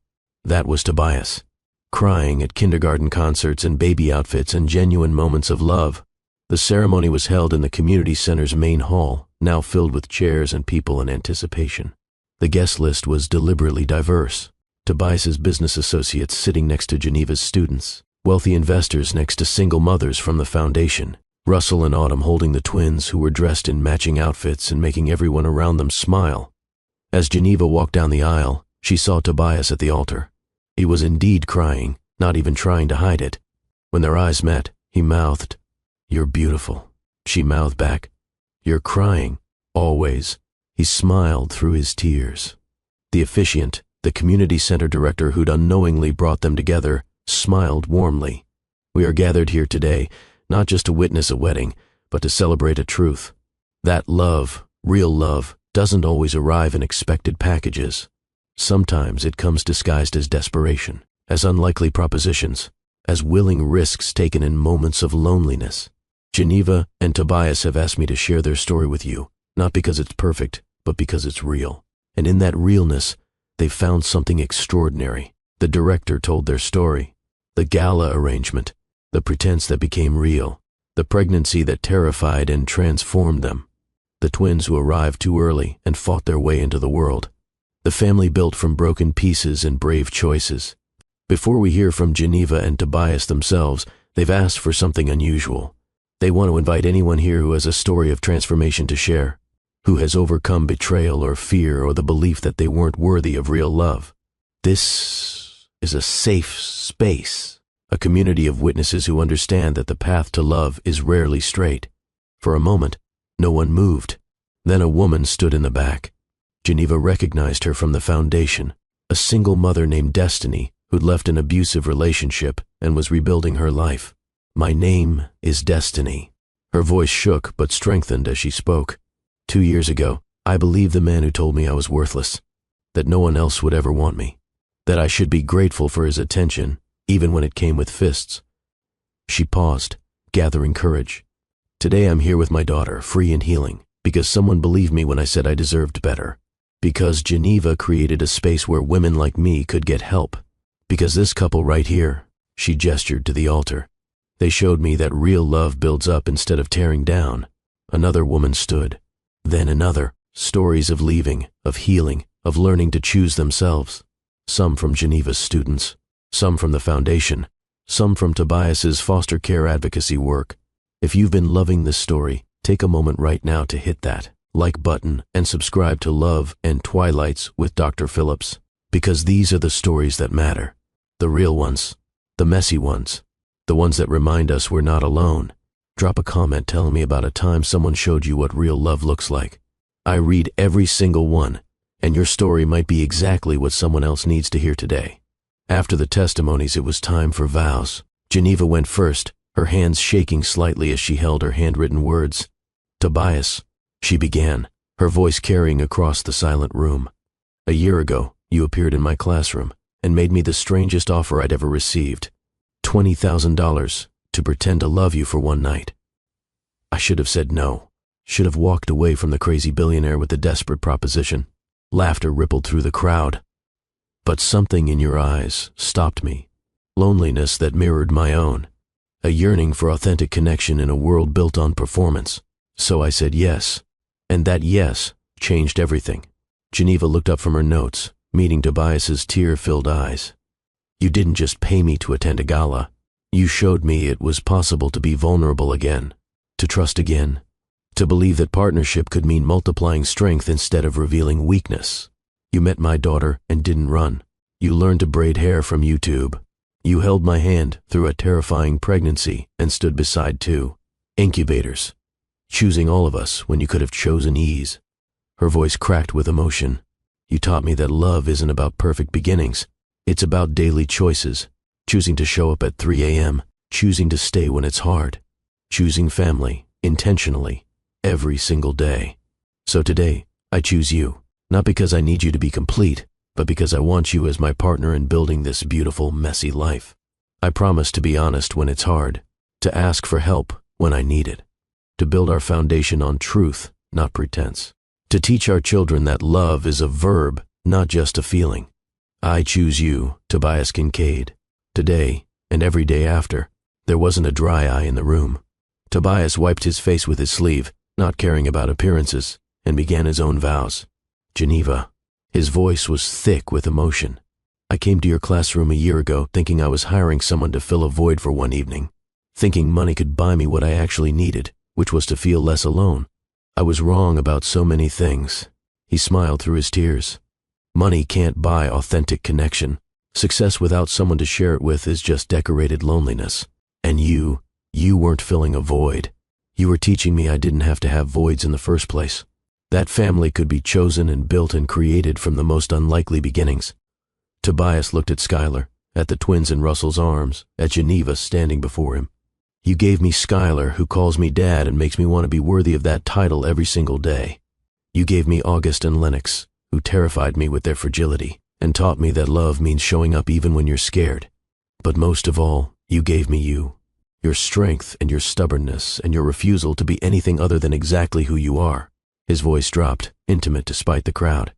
That was Tobias, crying at kindergarten concerts and baby outfits and genuine moments of love. The ceremony was held in the community center's main hall, now filled with chairs and people in anticipation. The guest list was deliberately diverse. Tobias's business associates sitting next to Geneva's students, wealthy investors next to single mothers from the foundation, Russell and Autumn holding the twins who were dressed in matching outfits and making everyone around them smile. As Geneva walked down the aisle, she saw Tobias at the altar. He was indeed crying, not even trying to hide it. When their eyes met, he mouthed, "You're beautiful." She mouthed back, "You're crying, always." He smiled through his tears. The officiant, the community center director who'd unknowingly brought them together, smiled warmly. "We are gathered here today, not just to witness a wedding, but to celebrate a truth. That love, real love, doesn't always arrive in expected packages. Sometimes it comes disguised as desperation, as unlikely propositions, as willing risks taken in moments of loneliness. Geneva and Tobias have asked me to share their story with you, not because it's perfect, but because it's real. And in that realness, they've found something extraordinary." The director told their story. The gala arrangement, the pretense that became real, the pregnancy that terrified and transformed them, the twins who arrived too early and fought their way into the world, the family built from broken pieces and brave choices. Before we hear from Geneva and Tobias themselves, they've asked for something unusual. They want to invite anyone here who has a story of transformation to share, who has overcome betrayal or fear or the belief that they weren't worthy of real love. This is a safe space, a community of witnesses who understand that the path to love is rarely straight. For a moment, no one moved. Then a woman stood in the back. Geneva recognized her from the foundation, a single mother named Destiny who'd left an abusive relationship and was rebuilding her life. "My name is Destiny." Her voice shook but strengthened as she spoke. 2 years ago, I believed the man who told me I was worthless, that no one else would ever want me, that I should be grateful for his attention, even when it came with fists. She paused, gathering courage. "Today I'm here with my daughter, free and healing, because someone believed me when I said I deserved better. Because Geneva created a space where women like me could get help. Because this couple right here," she gestured to the altar, "they showed me that real love builds up instead of tearing down." Another woman stood, then another, stories of leaving, of healing, of learning to choose themselves. Some from Geneva's students, some from the foundation, some from Tobias's foster care advocacy work. If you've been loving this story, take a moment right now to hit that like button and subscribe to Love and Twilights with Dr. Phillips, because these are the stories that matter. The real ones, the messy ones, the ones that remind us we're not alone. Drop a comment telling me about a time someone showed you what real love looks like. I read every single one, and your story might be exactly what someone else needs to hear today. After the testimonies, it was time for vows. Geneva went first, her hands shaking slightly as she held her handwritten words. "Tobias," she began, her voice carrying across the silent room. "A year ago, you appeared in my classroom and made me the strangest offer I'd ever received. $20,000 to pretend to love you for one night. I should have said no, should have walked away from the crazy billionaire with the desperate proposition." Laughter rippled through the crowd. "But something in your eyes stopped me. Loneliness that mirrored my own. A yearning for authentic connection in a world built on performance. So I said yes. And that yes changed everything." Geneva looked up from her notes, meeting Tobias's tear-filled eyes. "You didn't just pay me to attend a gala. You showed me it was possible to be vulnerable again, to trust again, to believe that partnership could mean multiplying strength instead of revealing weakness. You met my daughter and didn't run. You learned to braid hair from YouTube. You held my hand through a terrifying pregnancy and stood beside 2 incubators, choosing all of us when you could have chosen ease." Her voice cracked with emotion. "You taught me that love isn't about perfect beginnings. It's about daily choices, choosing to show up at 3 a.m., choosing to stay when it's hard, choosing family, intentionally, every single day. So today, I choose you, not because I need you to be complete, but because I want you as my partner in building this beautiful, messy life. I promise to be honest when it's hard, to ask for help when I need it, to build our foundation on truth, not pretense, to teach our children that love is a verb, not just a feeling. I choose you, Tobias Kincaid. Today, and every day after, there wasn't a dry eye in the room. Tobias wiped his face with his sleeve, not caring about appearances, and began his own vows. "Geneva." His voice was thick with emotion. "I came to your classroom a year ago thinking I was hiring someone to fill a void for one evening, thinking money could buy me what I actually needed, which was to feel less alone. I was wrong about so many things." He smiled through his tears. "Money can't buy authentic connection. Success without someone to share it with is just decorated loneliness. And you weren't filling a void. You were teaching me I didn't have to have voids in the first place. That family could be chosen and built and created from the most unlikely beginnings." Tobias looked at Skylar, at the twins in Russell's arms, at Geneva standing before him. "You gave me Skylar, who calls me dad and makes me want to be worthy of that title every single day. You gave me August and Lennox, who terrified me with their fragility and taught me that love means showing up even when you're scared. But most of all, you gave me you. Your strength and your stubbornness and your refusal to be anything other than exactly who you are." His voice dropped, intimate despite the crowd.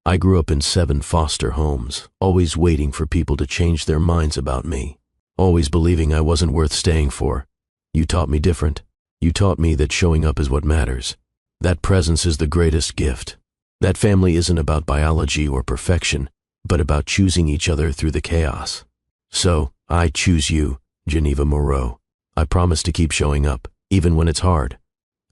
"I grew up in 7 foster homes, always waiting for people to change their minds about me, always believing I wasn't worth staying for. You taught me different. You taught me that showing up is what matters. That presence is the greatest gift. That family isn't about biology or perfection, but about choosing each other through the chaos. So, I choose you, Geneva Moreau. I promise to keep showing up, even when it's hard,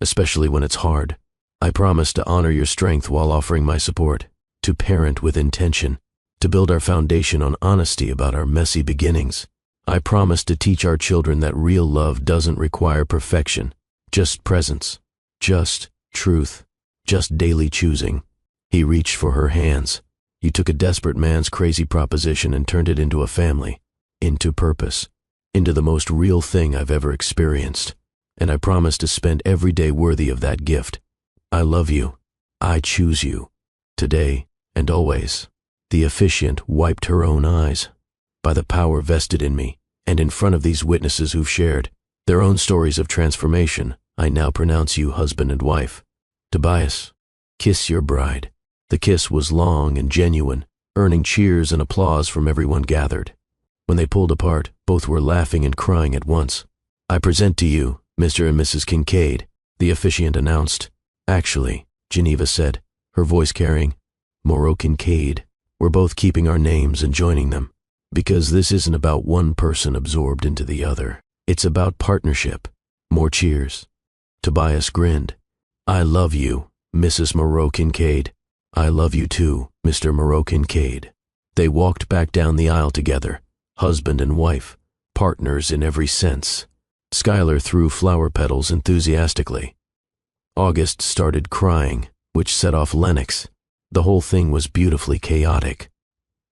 especially when it's hard. I promise to honor your strength while offering my support, to parent with intention, to build our foundation on honesty about our messy beginnings. I promise to teach our children that real love doesn't require perfection, just presence, just truth, just daily choosing. He reached for her hands. You took a desperate man's crazy proposition and turned it into a family, into purpose, into the most real thing I've ever experienced. And I promise to spend every day worthy of that gift. I love you. I choose you. Today and always. The officiant wiped her own eyes. By the power vested in me, and in front of these witnesses who've shared their own stories of transformation, I now pronounce you husband and wife. Tobias, kiss your bride. The kiss was long and genuine, earning cheers and applause from everyone gathered. When they pulled apart, both were laughing and crying at once. I present to you, Mr. and Mrs. Kincaid, the officiant announced. Actually, Geneva said, her voice carrying, Moreau Kincaid. We're both keeping our names and joining them, because this isn't about one person absorbed into the other. It's about partnership. More cheers. Tobias grinned. I love you, Mrs. Moreau Kincaid. I love you too, Mr. Moreau Kincaid. They walked back down the aisle together, husband and wife, partners in every sense. Schuyler threw flower petals enthusiastically. August started crying, which set off Lennox. The whole thing was beautifully chaotic.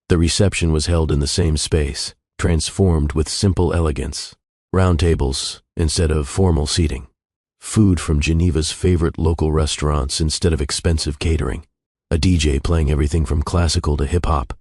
The reception was held in the same space, transformed with simple elegance. Round tables instead of formal seating. Food from Geneva's favorite local restaurants instead of expensive catering. A DJ playing everything from classical to hip-hop.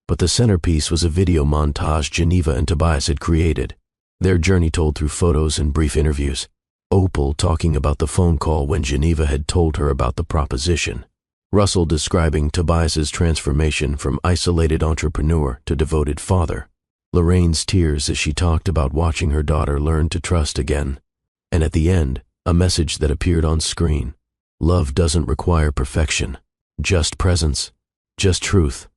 But the centerpiece was a video montage Geneva and Tobias had created. Their journey told through photos and brief interviews. Opal talking about the phone call when Geneva had told her about the proposition. Russell describing Tobias's transformation from isolated entrepreneur to devoted father. Lorraine's tears as she talked about watching her daughter learn to trust again. And at the end, a message that appeared on screen. Love doesn't require perfection. Just presence. Just truth.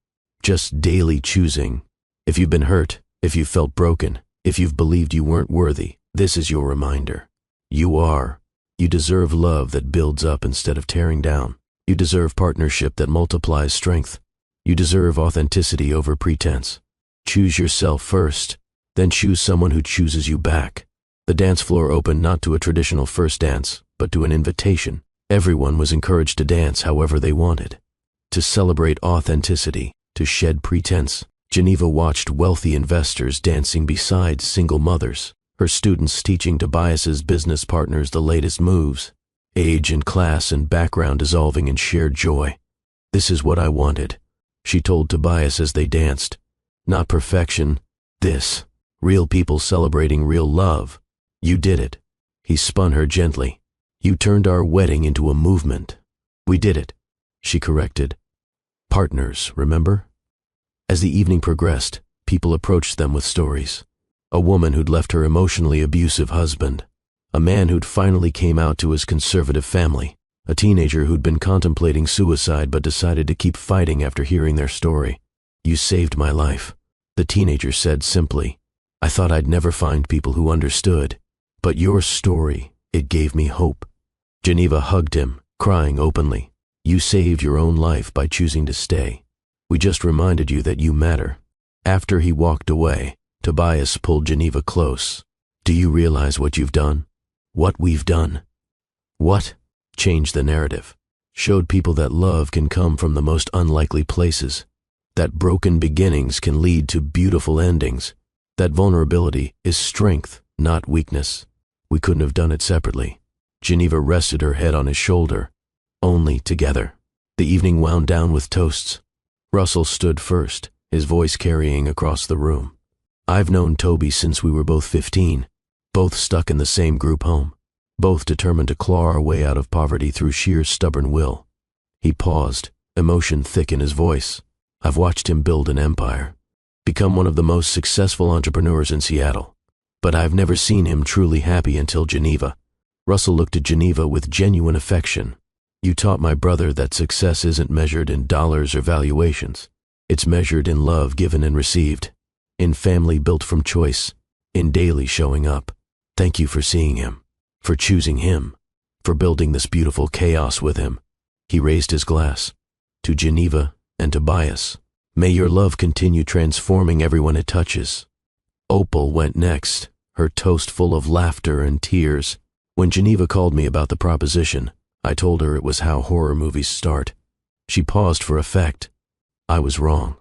Just daily choosing. If you've been hurt, if you've felt broken, if you've believed you weren't worthy, this is your reminder. You are. You deserve love that builds up instead of tearing down. You deserve partnership that multiplies strength. You deserve authenticity over pretense. Choose yourself first, then choose someone who chooses you back. The dance floor opened not to a traditional first dance, but to an invitation. Everyone was encouraged to dance however they wanted. To celebrate authenticity, to shed pretense. Geneva watched wealthy investors dancing beside single mothers, her students teaching Tobias's business partners the latest moves. Age and class and background dissolving in shared joy. This is what I wanted, she told Tobias as they danced. Not perfection, this. Real people celebrating real love. You did it. He spun her gently. You turned our wedding into a movement. We did it, she corrected. Partners, remember? As the evening progressed, people approached them with stories. A woman who'd left her emotionally abusive husband. A man who'd finally came out to his conservative family. A teenager who'd been contemplating suicide but decided to keep fighting after hearing their story. You saved my life, the teenager said simply. I thought I'd never find people who understood. But your story, it gave me hope. Geneva hugged him, crying openly. You saved your own life by choosing to stay. We just reminded you that you matter. After he walked away, Tobias pulled Geneva close. Do you realize what you've done? What we've done? What? Changed the narrative. Showed people that love can come from the most unlikely places. That broken beginnings can lead to beautiful endings. That vulnerability is strength, not weakness. We couldn't have done it separately. Geneva rested her head on his shoulder. Only together. The evening wound down with toasts. Russell stood first, his voice carrying across the room. I've known Toby since we were both 15, both stuck in the same group home, both determined to claw our way out of poverty through sheer stubborn will. He paused, emotion thick in his voice. I've watched him build an empire, become one of the most successful entrepreneurs in Seattle. But I've never seen him truly happy until Geneva. Russell looked at Geneva with genuine affection. You taught my brother that success isn't measured in dollars or valuations. It's measured in love given and received, in family built from choice, in daily showing up. Thank you for seeing him, for choosing him, for building this beautiful chaos with him. He raised his glass. To Geneva and Tobias. May your love continue transforming everyone it touches. Opal went next, her toast full of laughter and tears. When Geneva called me about the proposition, I told her it was how horror movies start. She paused for effect. I was wrong.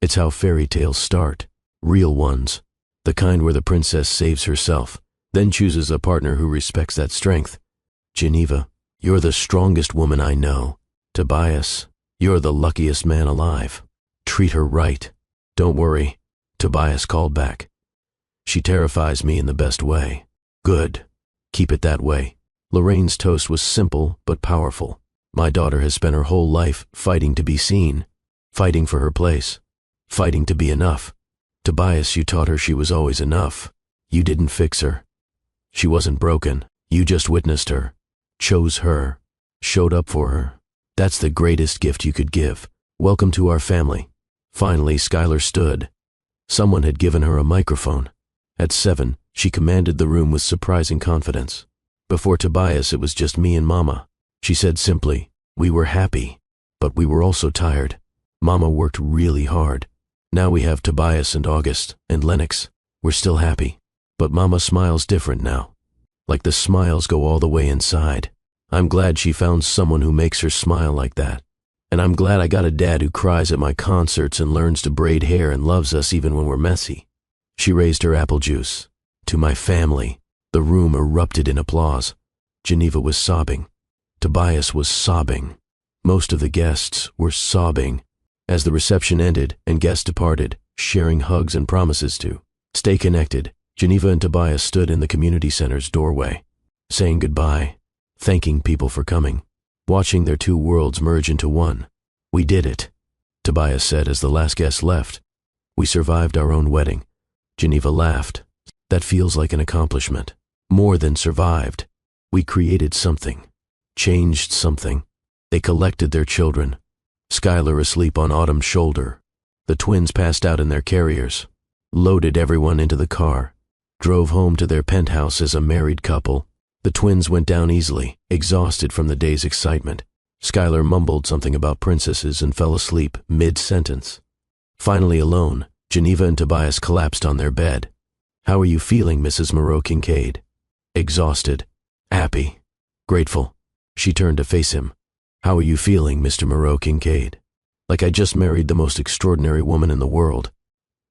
It's how fairy tales start. Real ones. The kind where the princess saves herself, then chooses a partner who respects that strength. Geneva, you're the strongest woman I know. Tobias, you're the luckiest man alive. Treat her right. Don't worry, Tobias called back. She terrifies me in the best way. Good. Keep it that way. Lorraine's toast was simple but powerful. My daughter has spent her whole life fighting to be seen, fighting for her place, fighting to be enough. Tobias, you taught her she was always enough. You didn't fix her. She wasn't broken. You just witnessed her, chose her, showed up for her. That's the greatest gift you could give. Welcome to our family. Finally, Skylar stood. Someone had given her a microphone. At 7, she commanded the room with surprising confidence. Before Tobias, it was just me and Mama. She said simply, we were happy, but we were also tired. Mama worked really hard. Now we have Tobias and August and Lennox. We're still happy, but Mama smiles different now. Like the smiles go all the way inside. I'm glad she found someone who makes her smile like that. And I'm glad I got a dad who cries at my concerts and learns to braid hair and loves us even when we're messy. She raised her apple juice. To my family. The room erupted in applause. Geneva was sobbing. Tobias was sobbing. Most of the guests were sobbing. As the reception ended and guests departed, sharing hugs and promises to stay connected, Geneva and Tobias stood in the community center's doorway, saying goodbye, thanking people for coming, watching their two worlds merge into one. We did it, Tobias said as the last guest left. We survived our own wedding. Geneva laughed. That feels like an accomplishment. More than survived. We created something. Changed something. They collected their children. Skylar asleep on Autumn's shoulder. The twins passed out in their carriers. Loaded everyone into the car. Drove home to their penthouse as a married couple. The twins went down easily, exhausted from the day's excitement. Skylar mumbled something about princesses and fell asleep mid-sentence. Finally alone, Geneva and Tobias collapsed on their bed. How are you feeling, Mrs. Moreau-Kincaid? Exhausted. Happy. Grateful. She turned to face him. How are you feeling, Mr. Moreau-Kincaid? Like I just married the most extraordinary woman in the world.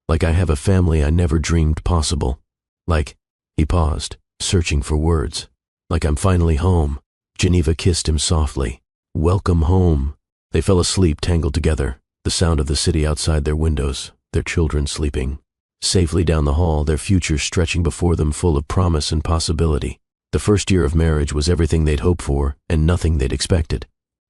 Like I have a family I never dreamed possible. Like, he paused, searching for words. Like I'm finally home. Geneva kissed him softly. Welcome home. They fell asleep tangled together, the sound of the city outside their windows, their children sleeping. Safely down the hall, their future stretching before them full of promise and possibility. The first year of marriage was everything they'd hoped for and nothing they'd expected.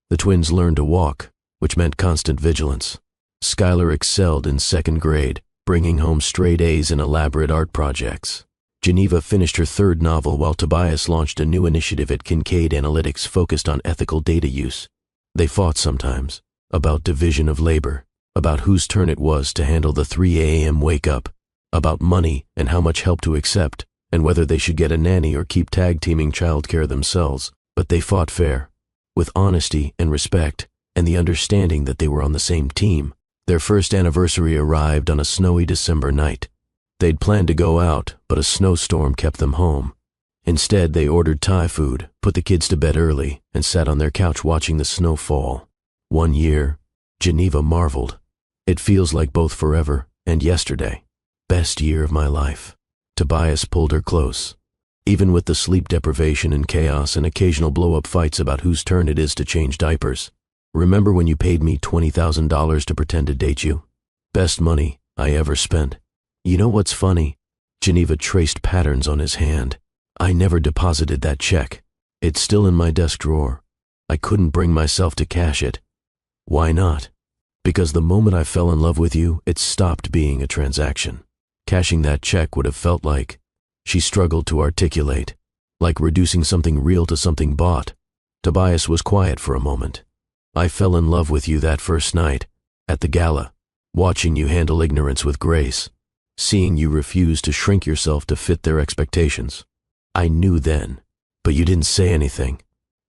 The twins learned to walk, which meant constant vigilance. Skylar excelled in 2nd grade, bringing home straight A's in elaborate art projects. Geneva finished her 3rd novel while Tobias launched a new initiative at Kincaid Analytics focused on ethical data use. They fought sometimes, about division of labor, about whose turn it was to handle the 3 a.m. wake-up, about money and how much help to accept, and whether they should get a nanny or keep tag-teaming childcare themselves. But they fought fair, with honesty and respect, and the understanding that they were on the same team. Their first anniversary arrived on a snowy December night. They'd planned to go out, but a snowstorm kept them home. Instead, they ordered Thai food, put the kids to bed early, and sat on their couch watching the snow fall. 1 year, Geneva marveled. It feels like both forever and yesterday. Best year of my life. Tobias pulled her close. Even with the sleep deprivation and chaos and occasional blow-up fights about whose turn it is to change diapers. Remember when you paid me $20,000 to pretend to date you? Best money I ever spent. You know what's funny? Geneva traced patterns on his hand. I never deposited that check. It's still in my desk drawer. I couldn't bring myself to cash it. Why not? Because the moment I fell in love with you, it stopped being a transaction. Cashing that check would have felt like, she struggled to articulate, like reducing something real to something bought. Tobias was quiet for a moment. I fell in love with you that first night, at the gala, watching you handle ignorance with grace, seeing you refuse to shrink yourself to fit their expectations. I knew then, but you didn't say anything.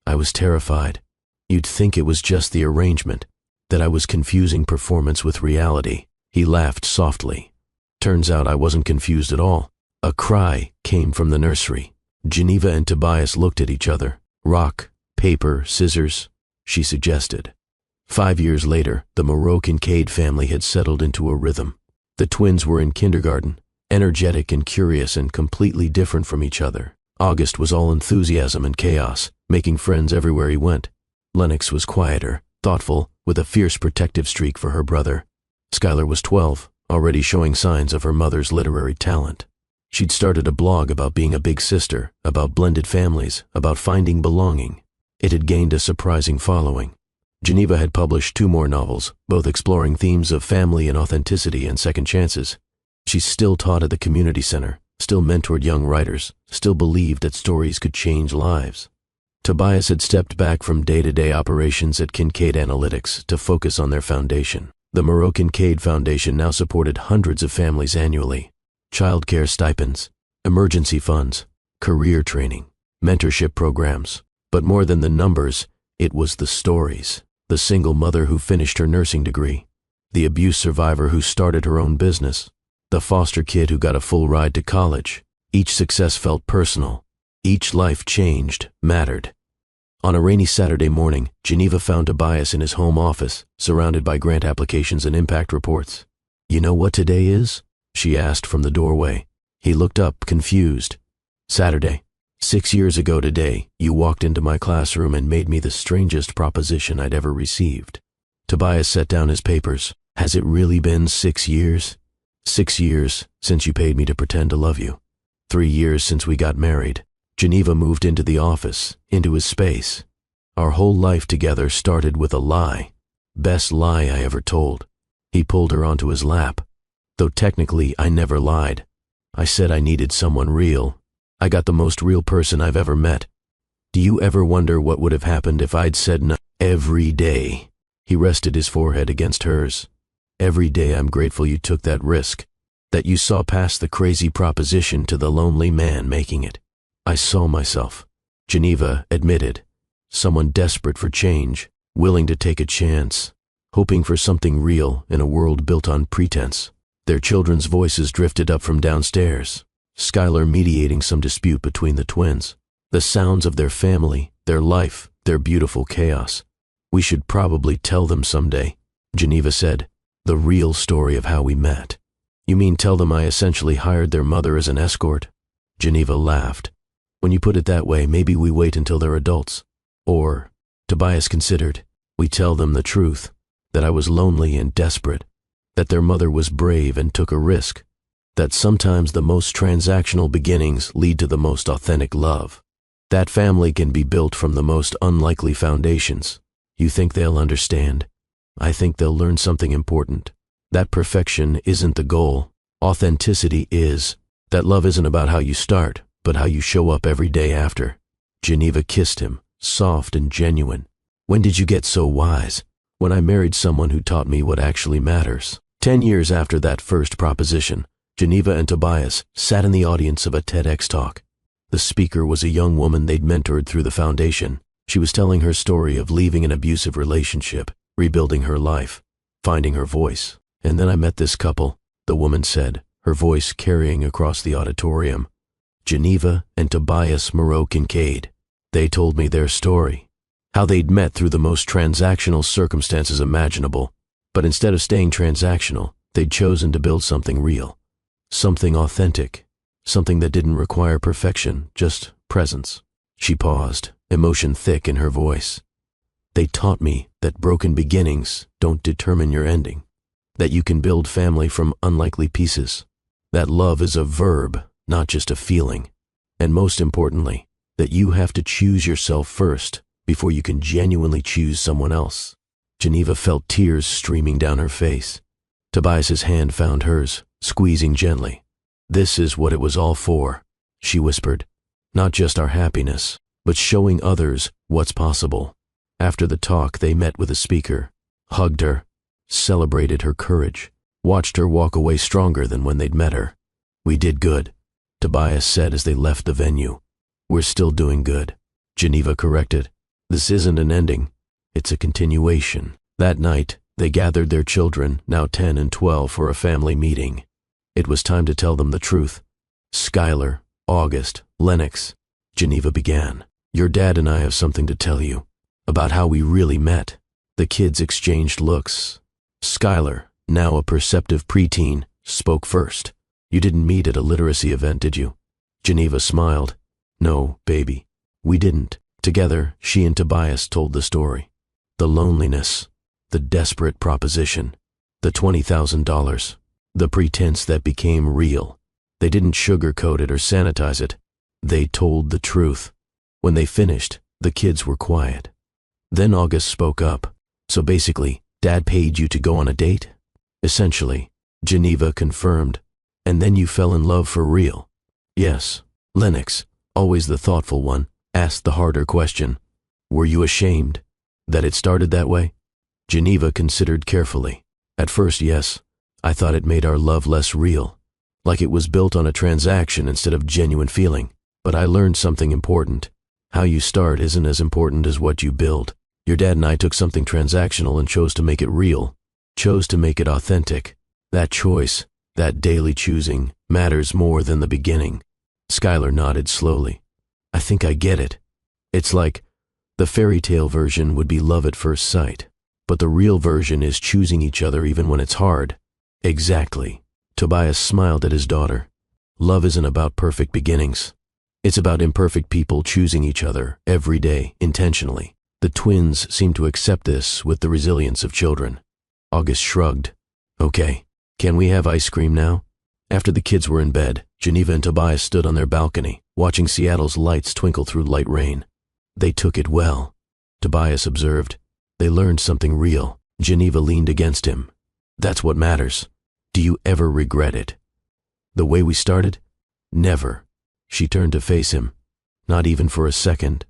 I was terrified. You'd think it was just the arrangement, that I was confusing performance with reality. He laughed softly. Turns out I wasn't confused at all. A cry came from the nursery. Geneva and Tobias looked at each other. Rock, Paper, scissors, she suggested. 5 years later, the Moreau-Kincaid family had settled into a rhythm. The twins were in kindergarten, energetic and curious and completely different from each other. August was all enthusiasm and chaos, making friends everywhere he went. Lennox was quieter, thoughtful, with a fierce protective streak for her brother. Skylar was 12, already showing signs of her mother's literary talent. She'd started a blog about being a big sister, about blended families, about finding belonging. It had gained a surprising following. Geneva had published 2 more novels, both exploring themes of family and authenticity and second chances. She still taught at the community center, still mentored young writers, still believed that stories could change lives. Tobias had stepped back from day-to-day operations at Kincaid Analytics to focus on their foundation. The Moreau-Kincaid Foundation now supported hundreds of families annually. Childcare stipends, emergency funds, career training, mentorship programs. But more than the numbers, it was the stories. The single mother who finished her nursing degree, the abuse survivor who started her own business, the foster kid who got a full ride to college. Each success felt personal. Each life changed, mattered. On a rainy Saturday morning, Geneva found Tobias in his home office, surrounded by grant applications and impact reports. "You know what today is?" she asked from the doorway. He looked up, confused. "Saturday. 6 years ago today, you walked into my classroom and made me the strangest proposition I'd ever received." Tobias set down his papers. "Has it really been 6 years? 6 years since you paid me to pretend to love you. 3 years since we got married." Geneva moved into the office, into his space. "Our whole life together started with a lie. Best lie I ever told." He pulled her onto his lap. "Though technically I never lied. I said I needed someone real. I got the most real person I've ever met. Do you ever wonder what would have happened if I'd said no every day?" He rested his forehead against hers. "Every day I'm grateful you took that risk, that you saw past the crazy proposition to the lonely man making it." "I saw myself," Geneva admitted. "Someone desperate for change, willing to take a chance, hoping for something real in a world built on pretense." Their children's voices drifted up from downstairs, Skylar mediating some dispute between the twins. The sounds of their family, their life, their beautiful chaos. "We should probably tell them someday," Geneva said. "The real story of how we met." "You mean tell them I essentially hired their mother as an escort?" Geneva laughed. "When you put it that way, maybe we wait until they're adults. Or," Tobias considered, "we tell them the truth, that I was lonely and desperate, that their mother was brave and took a risk, that sometimes the most transactional beginnings lead to the most authentic love. That family can be built from the most unlikely foundations. You think they'll understand? I think they'll learn something important. That perfection isn't the goal. Authenticity is. That love isn't about how you start, but how you show up every day after." Geneva kissed him, soft and genuine. "When did you get so wise?" "When I married someone who taught me what actually matters." 10 years after that first proposition, Geneva and Tobias sat in the audience of a TEDx talk. The speaker was a young woman they'd mentored through the foundation. She was telling her story of leaving an abusive relationship, rebuilding her life, finding her voice. "And then I met this couple," the woman said, her voice carrying across the auditorium. "Geneva and Tobias Moreau-Kincaid. They told me their story, how they'd met through the most transactional circumstances imaginable, but instead of staying transactional, they'd chosen to build something real, something authentic, something that didn't require perfection, just presence." She paused, emotion thick in her voice. "They taught me that broken beginnings don't determine your ending, that you can build family from unlikely pieces, that love is a verb, not just a feeling, and most importantly, that you have to choose yourself first before you can genuinely choose someone else." Geneva felt tears streaming down her face. Tobias's hand found hers, squeezing gently. "This is what it was all for," she whispered. "Not just our happiness, but showing others what's possible." After the talk, they met with the speaker, hugged her, celebrated her courage, watched her walk away stronger than when they'd met her. "We did good," Tobias said as they left the venue. "We're still doing good," Geneva corrected. "This isn't an ending. It's a continuation." That night, they gathered their children, now 10 and 12, for a family meeting. It was time to tell them the truth. "Skylar, August, Lennox," Geneva began. Your dad and I have something to tell you about how we really met." The kids exchanged looks. Skylar, now a perceptive preteen, spoke first. "You didn't meet at a literacy event, did you?" Geneva smiled. "No, baby, we didn't." Together, she and Tobias told the story. The loneliness, the desperate proposition, the $20,000, the pretense that became real. They didn't sugarcoat it or sanitize it. They told the truth. When they finished, the kids were quiet. Then August spoke up. "So basically, Dad paid you to go on a date?" "Essentially," Geneva confirmed. "And then you fell in love for real?" "Yes." Lennox, always the thoughtful one, asked the harder question. "Were you ashamed that it started that way?" Geneva considered carefully. "At first, yes. I thought it made our love less real, like it was built on a transaction instead of genuine feeling. But I learned something important. How you start isn't as important as what you build. Your dad and I took something transactional and chose to make it real, chose to make it authentic. That choice, that daily choosing, matters more than the beginning." Skylar nodded slowly. "I think I get it. It's like the fairy tale version would be love at first sight, but the real version is choosing each other even when it's hard." "Exactly." Tobias smiled at his daughter. "Love isn't about perfect beginnings. It's about imperfect people choosing each other every day, intentionally." The twins seemed to accept this with the resilience of children. August shrugged. "Okay, can we have ice cream now?" After the kids were in bed, Geneva and Tobias stood on their balcony, watching Seattle's lights twinkle through light rain. "They took it well," Tobias observed. "They learned something real." Geneva leaned against him. "That's what matters. Do you ever regret it?" "The way we started? Never." She turned to face him. "Not even for a second.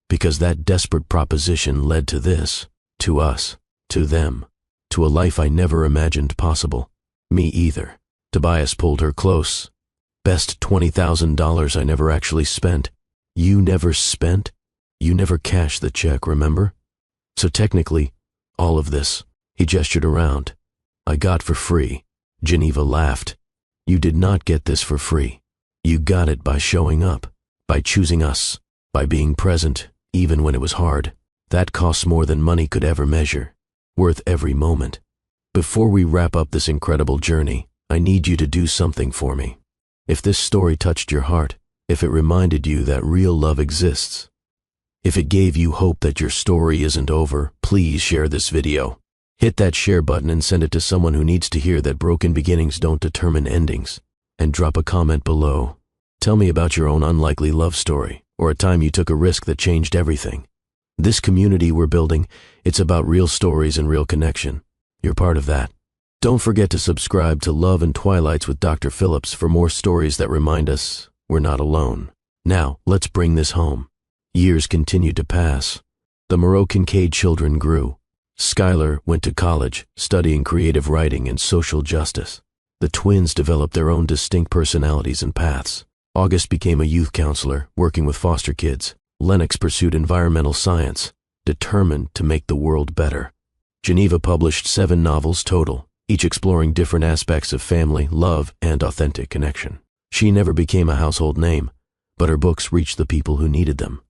Because that desperate proposition led to this, to us, to them, to a life I never imagined possible." "Me either." Tobias pulled her close. "Best $20,000 I never actually spent." "You never spent? You never cashed the check, remember? So technically, all of this," he gestured around, "I got for free." Geneva laughed. "You did not get this for free. You got it by showing up, by choosing us, by being present, even when it was hard. That costs more than money could ever measure. Worth every moment. Before we wrap up this incredible journey, I need you to do something for me. If this story touched your heart, if it reminded you that real love exists, if it gave you hope that your story isn't over, please share this video. Hit that share button and send it to someone who needs to hear that broken beginnings don't determine endings. And drop a comment below. Tell me about your own unlikely love story, or a time you took a risk that changed everything. This community we're building, it's about real stories and real connection. You're part of that. Don't forget to subscribe to Love and Twilights with Dr. Phillips for more stories that remind us we're not alone. Now, let's bring this home. Years continued to pass. The Moreau Kincaid children grew. Skylar went to college, studying creative writing and social justice. The twins developed their own distinct personalities and paths. August became a youth counselor, working with foster kids. Lennox pursued environmental science, determined to make the world better. Geneva published 7 novels total, each exploring different aspects of family, love, and authentic connection. She never became a household name, but her books reached the people who needed them.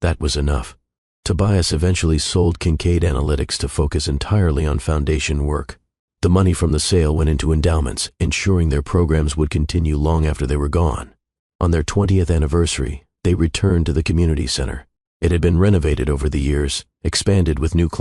That was enough. Tobias eventually sold Kincaid Analytics to focus entirely on foundation work. The money from the sale went into endowments, ensuring their programs would continue long after they were gone. On their 20th anniversary, they returned to the community center. It had been renovated over the years, expanded with new